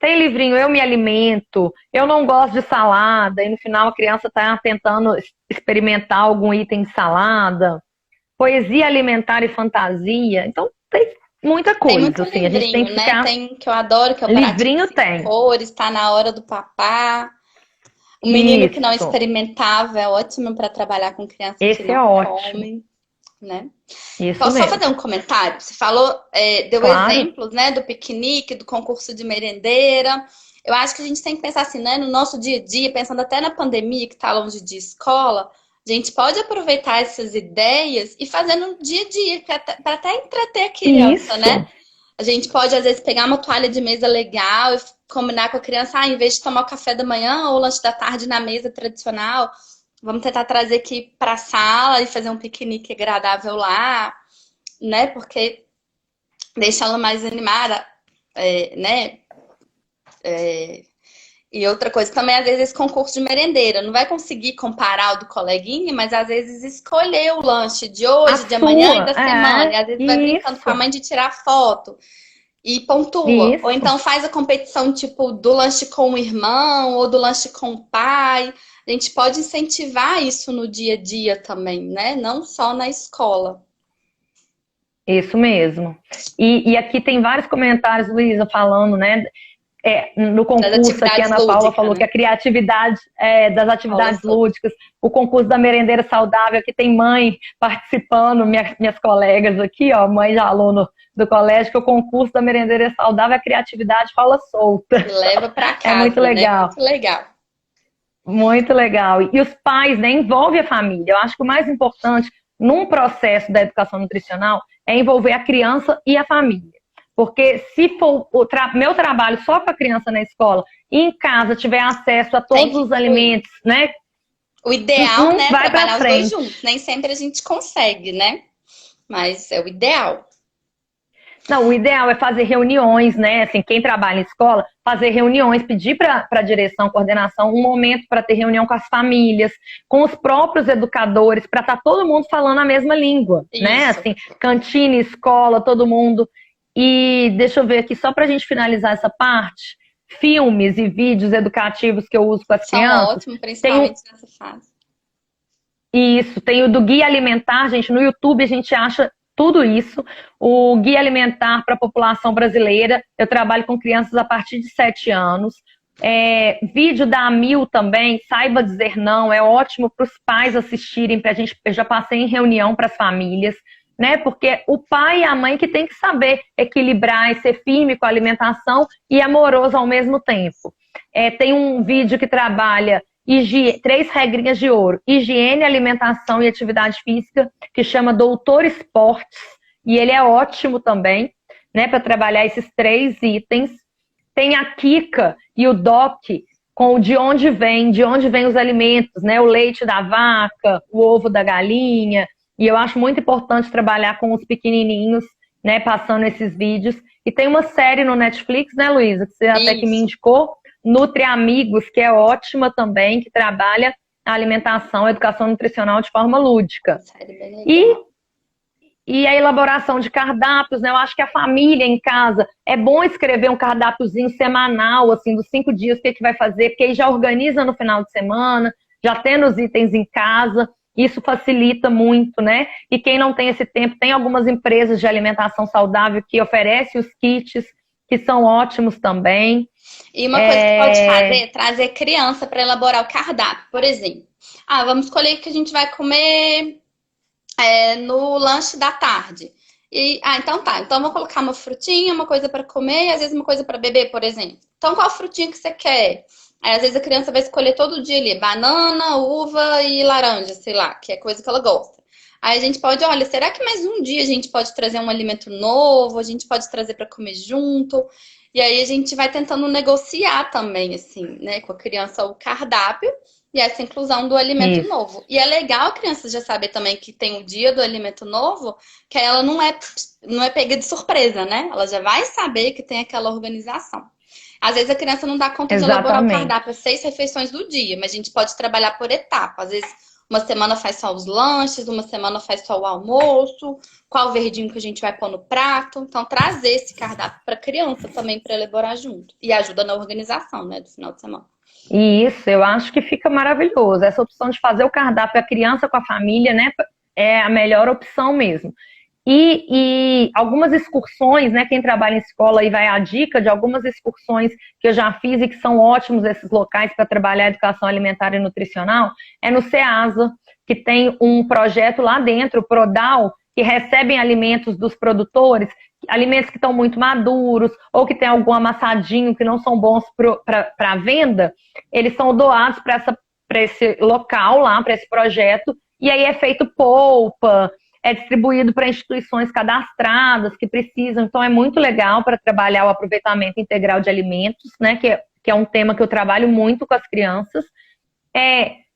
Speaker 1: Tem livrinho Eu Me Alimento, Eu Não Gosto de Salada, e no final a criança está tentando experimentar algum item de salada. Poesia Alimentar e Fantasia. Então tem muita coisa.
Speaker 2: Tem muito
Speaker 1: assim,
Speaker 2: livrinho,
Speaker 1: a gente tem que ficar...
Speaker 2: né? Tem que eu adoro, que é o
Speaker 1: Livrinho
Speaker 2: Práticas
Speaker 1: tem.
Speaker 2: Sem Cores, Tá na Hora do Papá. O Menino que Não
Speaker 1: Isso.
Speaker 2: Experimentava é ótimo para trabalhar com crianças
Speaker 1: Esse
Speaker 2: que
Speaker 1: é
Speaker 2: não
Speaker 1: ótimo.
Speaker 2: comem, né?
Speaker 1: Isso
Speaker 2: Posso só
Speaker 1: mesmo.
Speaker 2: fazer um comentário? Você falou, deu
Speaker 1: Claro.
Speaker 2: exemplos, né, do piquenique, do concurso de merendeira. Eu acho que a gente tem que pensar assim, né, no nosso dia a dia, pensando até na pandemia, que está longe de escola, a gente pode aproveitar essas ideias e fazer no dia a dia, para até entreter a criança,
Speaker 1: Isso.
Speaker 2: né? A gente pode, às vezes, pegar uma toalha de mesa legal e combinar com a criança, em vez de tomar o café da manhã ou o lanche da tarde na mesa tradicional, vamos tentar trazer aqui para a sala e fazer um piquenique agradável lá, né? Porque deixa ela mais animada, né? E outra coisa também, às vezes, esse concurso de merendeira. Não vai conseguir comparar o do coleguinha, mas às vezes escolher o lanche de hoje, de amanhã e da semana. E às vezes vai brincando com a mãe de tirar foto e pontua.
Speaker 1: Isso.
Speaker 2: Ou então faz a competição, tipo, do lanche com o irmão ou do lanche com o pai. A gente pode incentivar isso no dia a dia também, né? Não só na escola.
Speaker 1: Isso mesmo. E aqui tem vários comentários, Luísa, falando, né? No concurso aqui, a Ana Paula falou, né, que a criatividade das atividades lúdicas, o concurso da merendeira saudável, aqui tem mãe participando, minhas colegas aqui, ó, mãe de aluno do colégio, que o concurso da merendeira saudável, a criatividade fala solta.
Speaker 2: E leva para casa,
Speaker 1: é muito legal.
Speaker 2: Né? Muito legal.
Speaker 1: Muito legal. E os pais, né, envolve a família. Eu acho que o mais importante num processo da educação nutricional é envolver a criança e a família. Porque se for meu trabalho só com a criança na escola e em casa tiver acesso a todos os alimentos, né?
Speaker 2: O ideal, né,
Speaker 1: vai
Speaker 2: trabalhar os dois
Speaker 1: frente.
Speaker 2: juntos. Nem sempre a gente consegue, né? Mas é o ideal.
Speaker 1: Não, o ideal é fazer reuniões, né? Assim, quem trabalha em escola, fazer reuniões, pedir para a direção, coordenação, um momento para ter reunião com as famílias, com os próprios educadores, para estar todo mundo falando a mesma língua, né? Assim, cantina, escola, todo mundo. E deixa eu ver aqui, só para a gente finalizar essa parte, filmes e vídeos educativos que eu uso com as crianças.
Speaker 2: São ótimos, principalmente nessa fase.
Speaker 1: Isso, tem o do Guia Alimentar, gente, no YouTube a gente acha tudo isso. O Guia Alimentar para a População Brasileira, eu trabalho com crianças a partir de 7 anos. Vídeo da Amil também, Saiba Dizer Não, é ótimo para os pais assistirem, eu já passei em reunião para as famílias, né? Porque o pai e a mãe que tem que saber equilibrar e ser firme com a alimentação e amoroso ao mesmo tempo. Tem um vídeo que trabalha 3 regrinhas de ouro: higiene, alimentação e atividade física, que chama Doutor Esportes, e ele é ótimo também, né, para trabalhar esses 3 itens. Tem a Kika e o Doc com de onde vem os alimentos, né, o leite da vaca, o ovo da galinha, e eu acho muito importante trabalhar com os pequenininhos, né, passando esses vídeos. E tem uma série no Netflix, né, Luísa, que você até que me indicou, Nutri Amigos, que é ótima também, que trabalha a alimentação, a educação nutricional de forma lúdica. E a elaboração de cardápios, né? Eu acho que a família em casa, é bom escrever um cardápiozinho semanal, assim, dos 5 dias, o que vai fazer, porque aí já organiza no final de semana, já tendo os itens em casa, isso facilita muito, né? E quem não tem esse tempo, tem algumas empresas de alimentação saudável que oferecem os kits, que são ótimos também.
Speaker 2: E uma coisa que pode fazer é trazer criança para elaborar o cardápio. Por exemplo, vamos escolher o que a gente vai comer no lanche da tarde. Então tá. Então vou colocar uma frutinha, uma coisa para comer e às vezes uma coisa para beber, por exemplo. Então qual frutinha que você quer? Aí às vezes a criança vai escolher todo dia ali banana, uva e laranja, sei lá, que é coisa que ela gosta. Aí a gente pode, olha, será que mais um dia a gente pode trazer um alimento novo? A gente pode trazer para comer junto? E aí a gente vai tentando negociar também, assim, né, com a criança o cardápio e essa inclusão do alimento novo. E é legal a criança já saber também que tem o dia do alimento novo, que ela não é pega de surpresa, né? Ela já vai saber que tem aquela organização. Às vezes a criança não dá conta de elaborar o cardápio 6 refeições do dia, mas a gente pode trabalhar por etapa. Às vezes uma semana faz só os lanches, uma semana faz só o almoço, qual verdinho que a gente vai pôr no prato. Então, trazer esse cardápio para a criança também para elaborar junto. E ajuda na organização, né, do final de semana.
Speaker 1: Isso, eu acho que fica maravilhoso. Essa opção de fazer o cardápio a criança com a família, né, é a melhor opção mesmo. E algumas excursões, né, quem trabalha em escola aí vai a dica de algumas excursões que eu já fiz e que são ótimos esses locais para trabalhar a educação alimentar e nutricional, é no CEASA, que tem um projeto lá dentro, o Prodal, que recebem alimentos dos produtores, alimentos que estão muito maduros ou que tem algum amassadinho que não são bons para venda, eles são doados para esse local lá, para esse projeto, e aí é feito polpa, é distribuído para instituições cadastradas que precisam. Então é muito legal para trabalhar o aproveitamento integral de alimentos, né, que é um tema que eu trabalho muito com as crianças.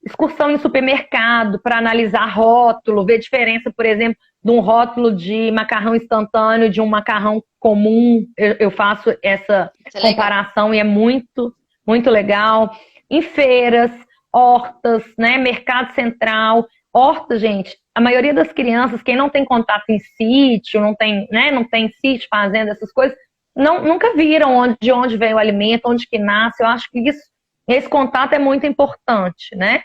Speaker 1: Excursão em supermercado para analisar rótulo, ver diferença, por exemplo, de um rótulo de macarrão instantâneo de um macarrão comum. Eu faço essa comparação e é muito, muito legal. Em feiras, hortas, né, mercado central. Horta, gente, a maioria das crianças, quem não tem contato em sítio, não tem sítio, fazenda, essas coisas, nunca viram de onde vem o alimento, onde que nasce. Eu acho que esse contato é muito importante, né?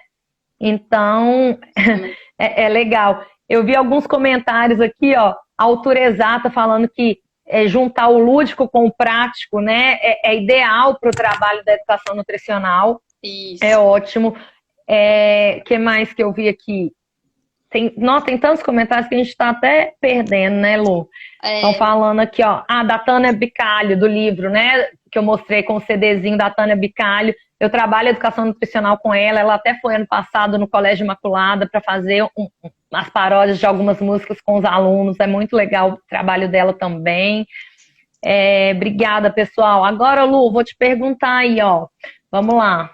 Speaker 1: Então, é legal. Eu vi alguns comentários aqui, ó, a Altura Exata falando que juntar o lúdico com o prático, né, é ideal para o trabalho da educação nutricional. Isso. É ótimo. Que mais que eu vi aqui? Tem tantos comentários que a gente está até perdendo, né, Lu? Estão falando aqui, ó, da Tânia Bicalho, do livro, né, que eu mostrei com o CDzinho da Tânia Bicalho. Eu trabalho educação nutricional com ela. Ela até foi ano passado no Colégio Imaculada para fazer umas paródias de algumas músicas com os alunos. É muito legal o trabalho dela também. Obrigada, pessoal. Agora, Lu, vou te perguntar aí, ó. Vamos lá.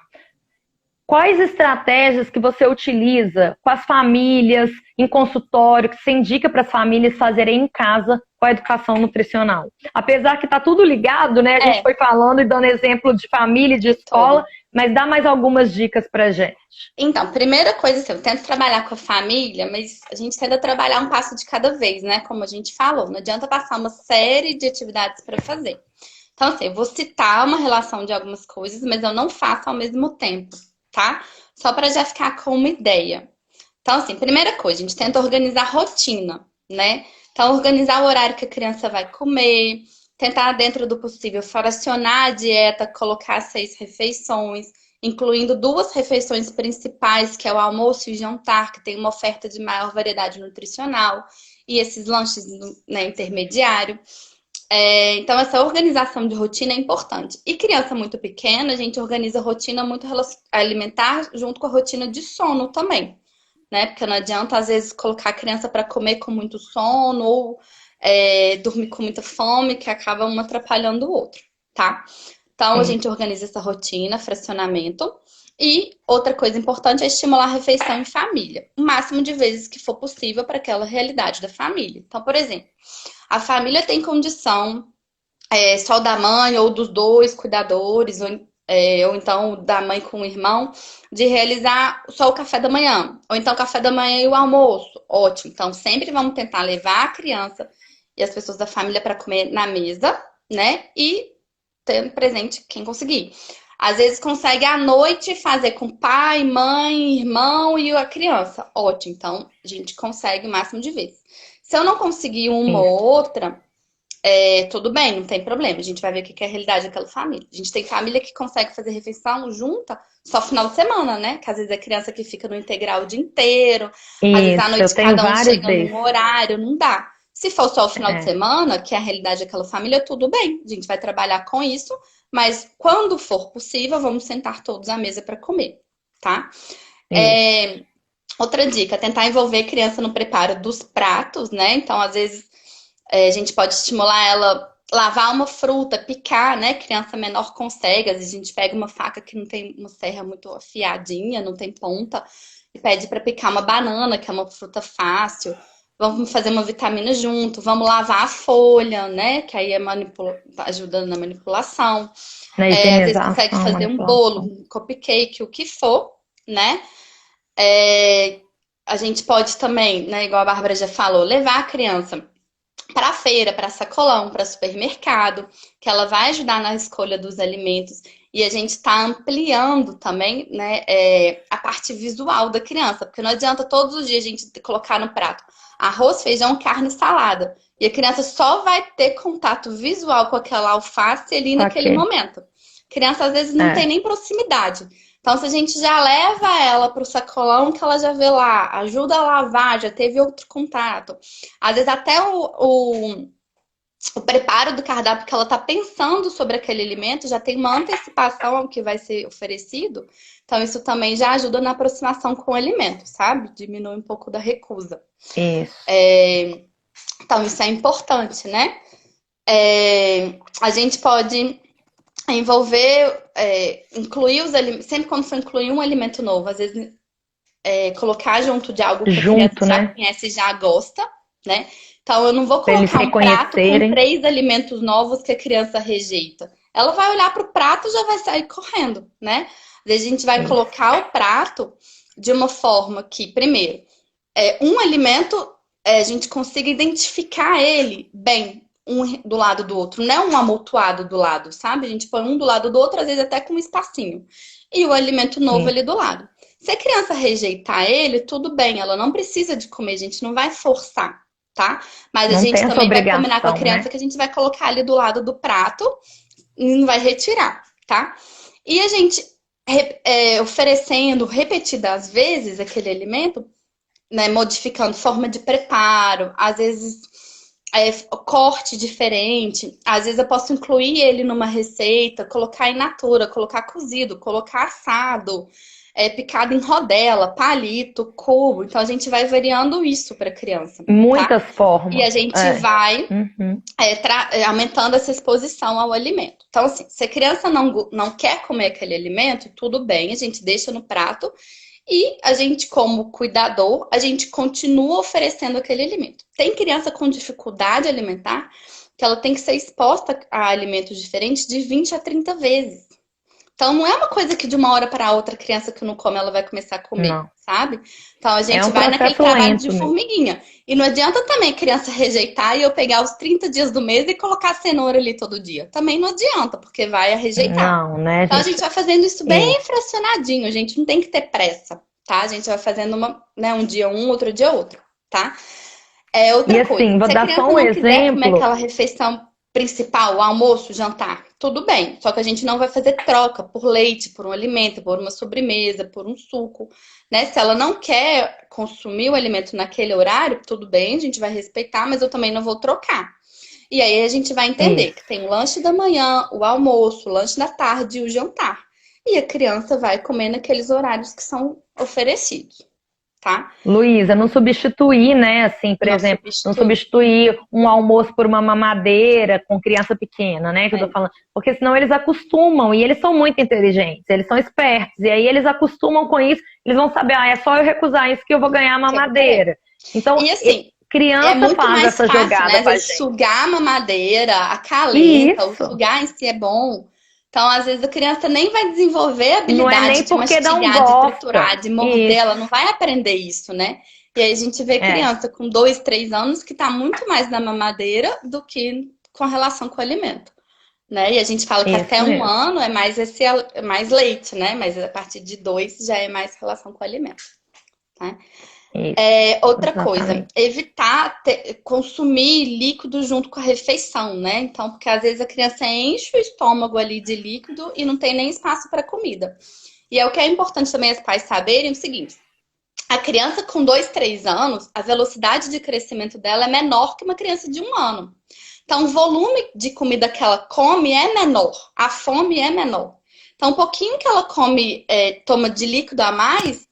Speaker 1: Quais estratégias que você utiliza com as famílias, em consultório, que você indica para as famílias fazerem em casa com a educação nutricional? Apesar que está tudo ligado, né? A gente foi falando e dando exemplo de família e de escola, mas dá mais algumas dicas para gente.
Speaker 2: Então, primeira coisa, assim, eu tento trabalhar com a família, mas a gente tenta trabalhar um passo de cada vez, né? Como a gente falou, não adianta passar uma série de atividades para fazer. Então, assim, eu vou citar uma relação de algumas coisas, mas eu não faço ao mesmo tempo, tá? Só para já ficar com uma ideia. Então, assim, primeira coisa, a gente tenta organizar a rotina, né? Então, organizar o horário que a criança vai comer, tentar, dentro do possível, fracionar a dieta, colocar 6 refeições, incluindo 2 refeições principais, que é o almoço e o jantar, que tem uma oferta de maior variedade nutricional, e esses lanches, né, intermediário. Então, essa organização de rotina é importante. E criança muito pequena, a gente organiza a rotina muito alimentar junto com a rotina de sono também, né? Porque não adianta, às vezes, colocar a criança para comer com muito sono ou dormir com muita fome, que acaba um atrapalhando o outro, tá? Então, a gente organiza essa rotina, fracionamento. E outra coisa importante é estimular a refeição em família, o máximo de vezes que for possível para aquela realidade da família. Então, por exemplo, a família tem condição só da mãe ou dos 2 cuidadores, ou então da mãe com o irmão, de realizar só o café da manhã. Ou então o café da manhã e o almoço. Ótimo. Então, sempre vamos tentar levar a criança e as pessoas da família para comer na mesa, né? E ter presente quem conseguir. Às vezes consegue à noite fazer com pai, mãe, irmão e a criança. Ótimo. Então, a gente consegue o máximo de vezes. Se eu não conseguir uma ou outra, tudo bem, não tem problema. A gente vai ver o que é a realidade daquela família. A gente tem família que consegue fazer refeição junta só final de semana, né? Que às vezes é criança que fica no integral o dia inteiro. Às vezes à noite cada um chega num horário, não dá. Se for só o final de semana, que é a realidade daquela família, tudo bem. A gente vai trabalhar com isso. Mas quando for possível, vamos sentar todos à mesa para comer, tá? Outra dica, tentar envolver a criança no preparo dos pratos, né? Então, às vezes, a gente pode estimular ela a lavar uma fruta, picar, né? Criança menor consegue. Às vezes a gente pega uma faca que não tem uma serra muito afiadinha, não tem ponta, e pede para picar uma banana, que é uma fruta fácil. Vamos fazer uma vitamina junto, vamos lavar a folha, né? Que aí tá ajudando na manipulação. Às vezes consegue fazer um bolo, um cupcake, o que for, né? A gente pode também, né, igual a Bárbara já falou, levar a criança para a feira, para sacolão, para supermercado, que ela vai ajudar na escolha dos alimentos. E a gente está ampliando também, né, a parte visual da criança, porque não adianta todos os dias a gente colocar no prato arroz, feijão, carne e salada. E a criança só vai ter contato visual com aquela alface ali naquele momento. A criança às vezes não tem nem proximidade. Então, se a gente já leva ela para o sacolão, que ela já vê lá, ajuda a lavar, já teve outro contato. Às vezes até o preparo do cardápio que ela está pensando sobre aquele alimento já tem uma antecipação ao que vai ser oferecido. Então, isso também já ajuda na aproximação com o alimento, sabe? Diminui um pouco da recusa.
Speaker 1: Isso.
Speaker 2: Então, isso é importante, né? A gente pode envolver, incluir os alimentos, sempre quando for incluir um alimento novo, às vezes colocar junto de algo que a criança já conhece e já gosta, né? Então, eu não vou colocar um prato com 3 alimentos novos que a criança rejeita. Ela vai olhar para o prato e já vai sair correndo, né? Às vezes a gente vai colocar o prato de uma forma que, primeiro, um alimento, a gente consiga identificar ele bem, um do lado do outro, não é um amontoado do lado, sabe? A gente põe um do lado do outro, às vezes até com um espacinho. E o alimento novo ali do lado. Se a criança rejeitar ele, tudo bem, ela não precisa de comer, a gente não vai forçar, tá? Mas a gente também vai combinar com a criança, né, que a gente vai colocar ali do lado do prato e não vai retirar, tá? E a gente oferecendo repetidas vezes aquele alimento, né, modificando forma de preparo, às vezes corte diferente. Às vezes eu posso incluir ele numa receita, colocar in natura, colocar cozido, colocar assado, picado em rodela, palito, cubo. Então a gente vai variando isso para criança, tá?
Speaker 1: Muitas
Speaker 2: E a
Speaker 1: formas.
Speaker 2: gente vai
Speaker 1: Uhum.
Speaker 2: aumentando essa exposição ao alimento. Então, assim, se a criança não quer comer aquele alimento, tudo bem, a gente deixa no prato e a gente, como cuidador, a gente continua oferecendo aquele alimento. Tem criança com dificuldade alimentar que ela tem que ser exposta a alimentos diferentes de 20 a 30 vezes. Então, não é uma coisa que de uma hora para outra a criança que não come, ela vai começar a comer,
Speaker 1: Não.
Speaker 2: sabe? Então, a gente
Speaker 1: É um
Speaker 2: vai naquele
Speaker 1: processo
Speaker 2: trabalho de
Speaker 1: lento mesmo.
Speaker 2: formiguinha. E não adianta também a criança rejeitar e eu pegar os 30 dias do mês e colocar cenoura ali todo dia. Também não adianta, porque vai a rejeitar.
Speaker 1: Não, né,
Speaker 2: Então, a gente
Speaker 1: gente?
Speaker 2: vai fazendo isso bem
Speaker 1: Isso.
Speaker 2: fracionadinho. A gente não tem que ter pressa, tá? A gente vai fazendo um dia um, outro dia outro, tá?
Speaker 1: E
Speaker 2: Outra coisa,
Speaker 1: assim, vou
Speaker 2: se a
Speaker 1: dar só
Speaker 2: criança
Speaker 1: um
Speaker 2: não quiser comer
Speaker 1: exemplo.
Speaker 2: aquela refeição principal, o almoço, o jantar, tudo bem. Só que a gente não vai fazer troca por leite, por um alimento, por uma sobremesa, por um suco, né? Se ela não quer consumir o alimento naquele horário, tudo bem, a gente vai respeitar, mas eu também não vou trocar. E aí a gente vai entender
Speaker 1: Isso.
Speaker 2: que tem o lanche da manhã, o almoço, o lanche da tarde e o jantar. E a criança vai comer naqueles horários que são oferecidos, tá?
Speaker 1: Luísa, não substituir, né? Assim, por
Speaker 2: Não
Speaker 1: exemplo, não
Speaker 2: substituir.
Speaker 1: substituir um almoço por uma mamadeira com criança pequena, né? Que eu tô
Speaker 2: É,
Speaker 1: falando. Porque senão eles acostumam, e eles são muito inteligentes, eles são espertos, e aí eles acostumam com isso, eles vão saber, é só eu recusar isso que eu vou ganhar a
Speaker 2: que eu vou querer.
Speaker 1: mamadeira. Então,
Speaker 2: E assim, é
Speaker 1: criança
Speaker 2: muito
Speaker 1: faz
Speaker 2: mais
Speaker 1: essa
Speaker 2: fácil, né?
Speaker 1: jogada
Speaker 2: Às
Speaker 1: com a
Speaker 2: vezes
Speaker 1: gente.
Speaker 2: sugar a mamadeira,
Speaker 1: E
Speaker 2: acalenta, o
Speaker 1: isso,
Speaker 2: sugar em si é bom. Então, às vezes, a criança nem vai desenvolver a
Speaker 1: não é
Speaker 2: habilidade
Speaker 1: nem
Speaker 2: de
Speaker 1: porque não
Speaker 2: mastigar, de
Speaker 1: gosta.
Speaker 2: triturar, de morder, ela não
Speaker 1: Isso,
Speaker 2: vai aprender isso, né? E aí a gente vê
Speaker 1: é,
Speaker 2: criança com 2, 3 anos que tá muito mais na mamadeira do que com relação com o alimento, né? E a gente fala que até
Speaker 1: isso
Speaker 2: um
Speaker 1: mesmo.
Speaker 2: ano é mais leite, né? Mas a partir de 2 já é mais relação com o alimento, tá?
Speaker 1: Isso,
Speaker 2: Outra coisa,
Speaker 1: exatamente.
Speaker 2: evitar consumir líquido junto com a refeição, né? Então, porque às vezes a criança enche o estômago ali de líquido e não tem nem espaço para comida. E é o que é importante também os pais saberem o seguinte: a criança com 2, 3 anos, a velocidade de crescimento dela é menor que uma criança de 1 ano. Então, o volume de comida que ela come é menor, a fome é menor. Então, um pouquinho que ela come, toma de líquido a mais,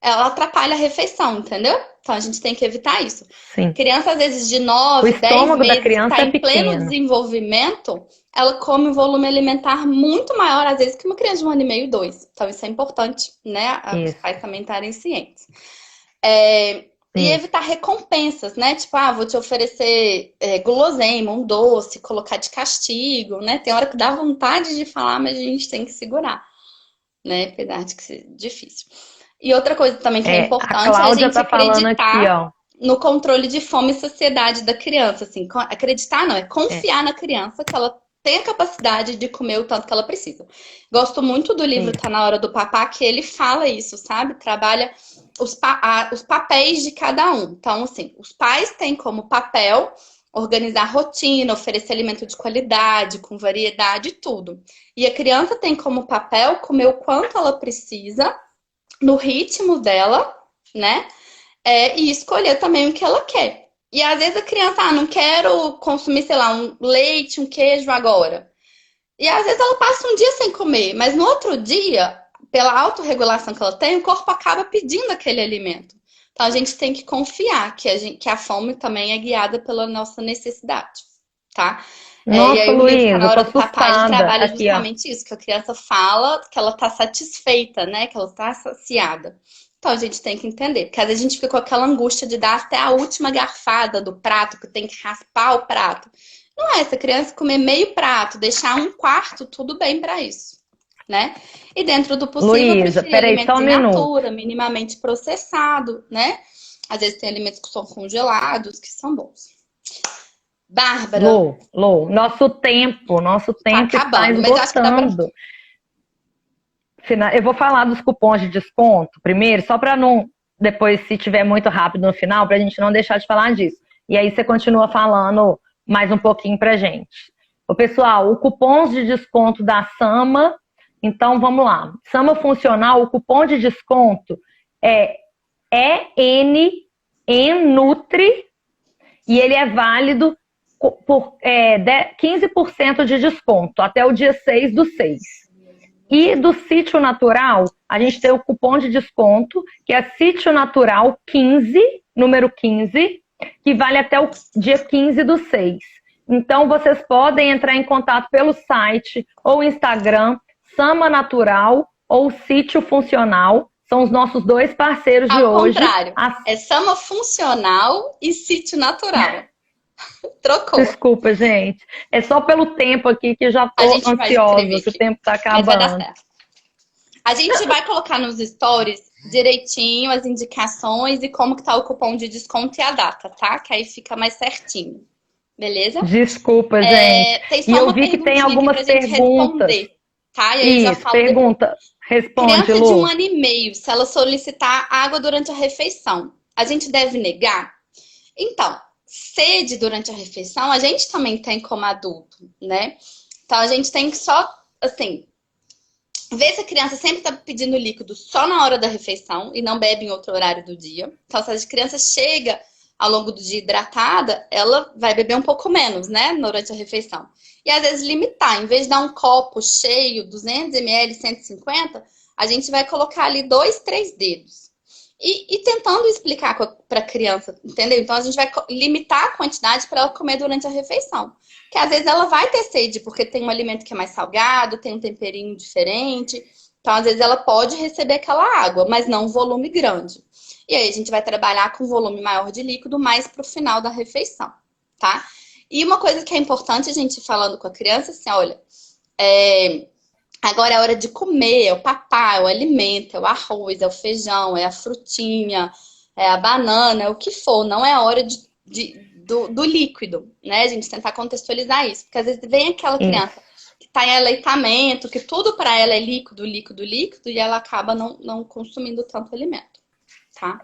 Speaker 2: ela atrapalha a refeição, entendeu? Então a gente tem que evitar isso.
Speaker 1: Sim.
Speaker 2: Criança, às vezes, de
Speaker 1: O
Speaker 2: 9, 10
Speaker 1: estômago da
Speaker 2: meses, que
Speaker 1: criança
Speaker 2: está
Speaker 1: é
Speaker 2: em pleno
Speaker 1: pequeno.
Speaker 2: desenvolvimento, ela come um volume alimentar muito maior, às vezes, que uma criança de 1 ano e meio, 2. Então isso é importante, né? Os
Speaker 1: Isso,
Speaker 2: pais também estarem cientes. E
Speaker 1: isso.
Speaker 2: evitar recompensas, né? Tipo, vou te oferecer guloseima, um doce, colocar de castigo, né? Tem hora que dá vontade de falar, mas a gente tem que segurar, né? Apesar de que ser difícil. E outra coisa também que é
Speaker 1: A
Speaker 2: importante é a
Speaker 1: Cláudia
Speaker 2: gente
Speaker 1: tá falando aqui,
Speaker 2: acreditar
Speaker 1: ó.
Speaker 2: no controle de fome e saciedade da criança, assim, acreditar não, é
Speaker 1: É,
Speaker 2: confiar na criança que ela tem a capacidade de comer o tanto que ela precisa. Gosto muito do livro Tá
Speaker 1: isso.
Speaker 2: na Hora do Papá, que ele fala isso, sabe? Trabalha os papéis de cada um. Então, assim, os pais têm como papel organizar a rotina, oferecer alimento de qualidade, com variedade e tudo. E a criança tem como papel comer o quanto ela precisa, no ritmo dela, né? E escolher também o que ela quer. E às vezes a criança, não quero consumir, sei lá, um leite, um queijo agora. E às vezes ela passa um dia sem comer, mas no outro dia, pela autorregulação que ela tem, o corpo acaba pedindo aquele alimento. Então a gente tem que confiar que a fome também é guiada pela nossa necessidade, tá? E
Speaker 1: Nossa,
Speaker 2: aí o livro Tá
Speaker 1: Luísa,
Speaker 2: na
Speaker 1: eu tô
Speaker 2: Hora do Papai, ele
Speaker 1: assustada.
Speaker 2: trabalha
Speaker 1: Aqui, ó.
Speaker 2: justamente isso, que a criança fala que ela tá satisfeita, né? Que ela tá saciada. Então a gente tem que entender, porque às vezes a gente fica com aquela angústia de dar até a última garfada do prato, que tem que raspar o prato. Não é essa criança comer meio prato, deixar um quarto, tudo bem para isso, né? E dentro do possível,
Speaker 1: Luísa,
Speaker 2: preferir
Speaker 1: peraí, só
Speaker 2: alimentos
Speaker 1: um
Speaker 2: in
Speaker 1: minuto.
Speaker 2: natura, minimamente processado, né? Às vezes tem alimentos que são congelados, que são bons. Bárbara,
Speaker 1: Nosso
Speaker 2: tá
Speaker 1: tempo está
Speaker 2: acabando, mas eu acho que dá para.
Speaker 1: esgotando. Eu vou falar dos cupons de desconto primeiro, só para não, depois, se tiver muito rápido no final, para a gente não deixar de falar disso. E aí você continua falando mais um pouquinho pra gente. O pessoal, o cupons de desconto da Sama, então vamos lá. Sama Funcional, o cupom de desconto é ENNUTRI e ele é válido por 15% de desconto até o dia 6/6. E do Sítio Natural, a gente tem o cupom de desconto, que é Sítio Natural 15, número 15, que vale até o dia 15/6. Então, vocês podem entrar em contato pelo site ou Instagram, Sama Natural ou Sítio Funcional. São os nossos dois parceiros de hoje.
Speaker 2: Ao contrário, é Sama Funcional e Sítio Natural. Trocou.
Speaker 1: Desculpa, gente. É só pelo tempo aqui que eu já tô ansiosa, que o tempo tá acabando.
Speaker 2: Mas vai dar certo. A gente vai colocar nos stories direitinho as indicações e como que tá o cupom de desconto e a data, tá? Que aí fica mais certinho. Beleza?
Speaker 1: Desculpa, gente.
Speaker 2: Tem só
Speaker 1: e eu vi que tem algumas perguntas.
Speaker 2: Tá? E aí
Speaker 1: isso,
Speaker 2: já falo
Speaker 1: pergunta. Responde,
Speaker 2: criança
Speaker 1: Lu.
Speaker 2: de 1 ano e meio, se ela solicitar água durante a refeição, a gente deve negar? Então, sede durante a refeição, a gente também tem como adulto, né? Então, a gente tem que só, assim, ver se a criança sempre está pedindo líquido só na hora da refeição e não bebe em outro horário do dia. Então, se a criança chega ao longo do dia hidratada, ela vai beber um pouco menos, né? Durante a refeição. E às vezes limitar, em vez de dar um copo cheio, 200 ml, 150, a gente vai colocar ali 2, 3 dedos. E tentando explicar para a criança, entendeu? Então a gente vai limitar a quantidade para ela comer durante a refeição. Porque às vezes ela vai ter sede, porque tem um alimento que é mais salgado, tem um temperinho diferente. Então às vezes ela pode receber aquela água, mas não um volume grande. E aí a gente vai trabalhar com volume maior de líquido mais para o final da refeição, tá? E uma coisa que é importante a gente ir falando com a criança, assim, olha, agora é hora de comer, é o papá, é o alimento, é o arroz, é o feijão, é a frutinha, é a banana, é o que for, não é a hora do líquido, né? A gente tentar contextualizar isso, porque às vezes vem aquela criança que está em aleitamento, que tudo para ela é líquido, líquido, líquido, e ela acaba não consumindo tanto alimento. Tá?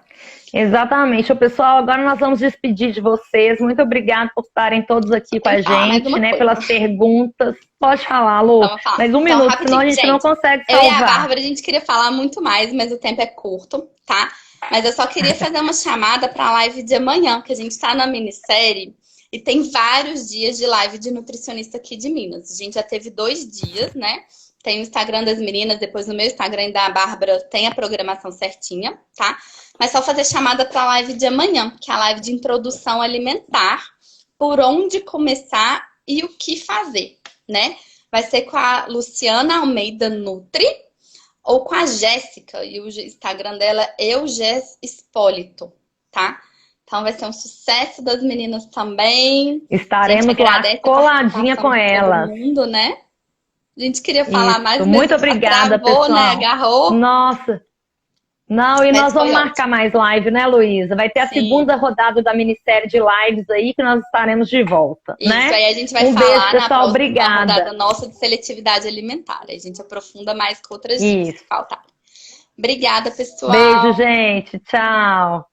Speaker 1: Exatamente. Pessoal, agora nós vamos despedir de vocês. Muito obrigada por estarem todos aqui com a gente, né? Pelas perguntas. Pode falar, Lu. Mais um minuto, senão a gente não consegue salvar.
Speaker 2: Eu e a Bárbara, a gente queria falar muito mais, mas o tempo é curto, tá? Mas eu só queria fazer uma chamada para a live de amanhã, que a gente está na minissérie e tem vários dias de live de nutricionista aqui de Minas. A gente já teve 2 dias, né? Tem o Instagram das meninas, depois no meu Instagram e da Bárbara tem a programação certinha, tá? Mas só fazer chamada para a live de amanhã, que é a live de introdução alimentar, por onde começar e o que fazer, né? Vai ser com a Luciana Almeida Nutri ou com a Jéssica, e o Instagram dela é Eugés Espólito, tá? Então vai ser um sucesso das meninas também.
Speaker 1: Estaremos lá coladinha com elas.
Speaker 2: Todo mundo, né? A gente queria falar mais, mas
Speaker 1: muito obrigada, pessoal.
Speaker 2: Né? Agarrou.
Speaker 1: Nossa. Não, e nós vamos marcar mais live, né, Luísa? Vai ter a segunda rodada da minissérie de lives aí, que nós estaremos de volta,
Speaker 2: isso,
Speaker 1: né?
Speaker 2: Aí a gente vai falar
Speaker 1: beijo, pessoal,
Speaker 2: na próxima
Speaker 1: obrigada.
Speaker 2: rodada nossa de seletividade alimentar. Aí a gente aprofunda mais com outras dicas que faltaram. Obrigada, pessoal.
Speaker 1: Beijo, gente. Tchau.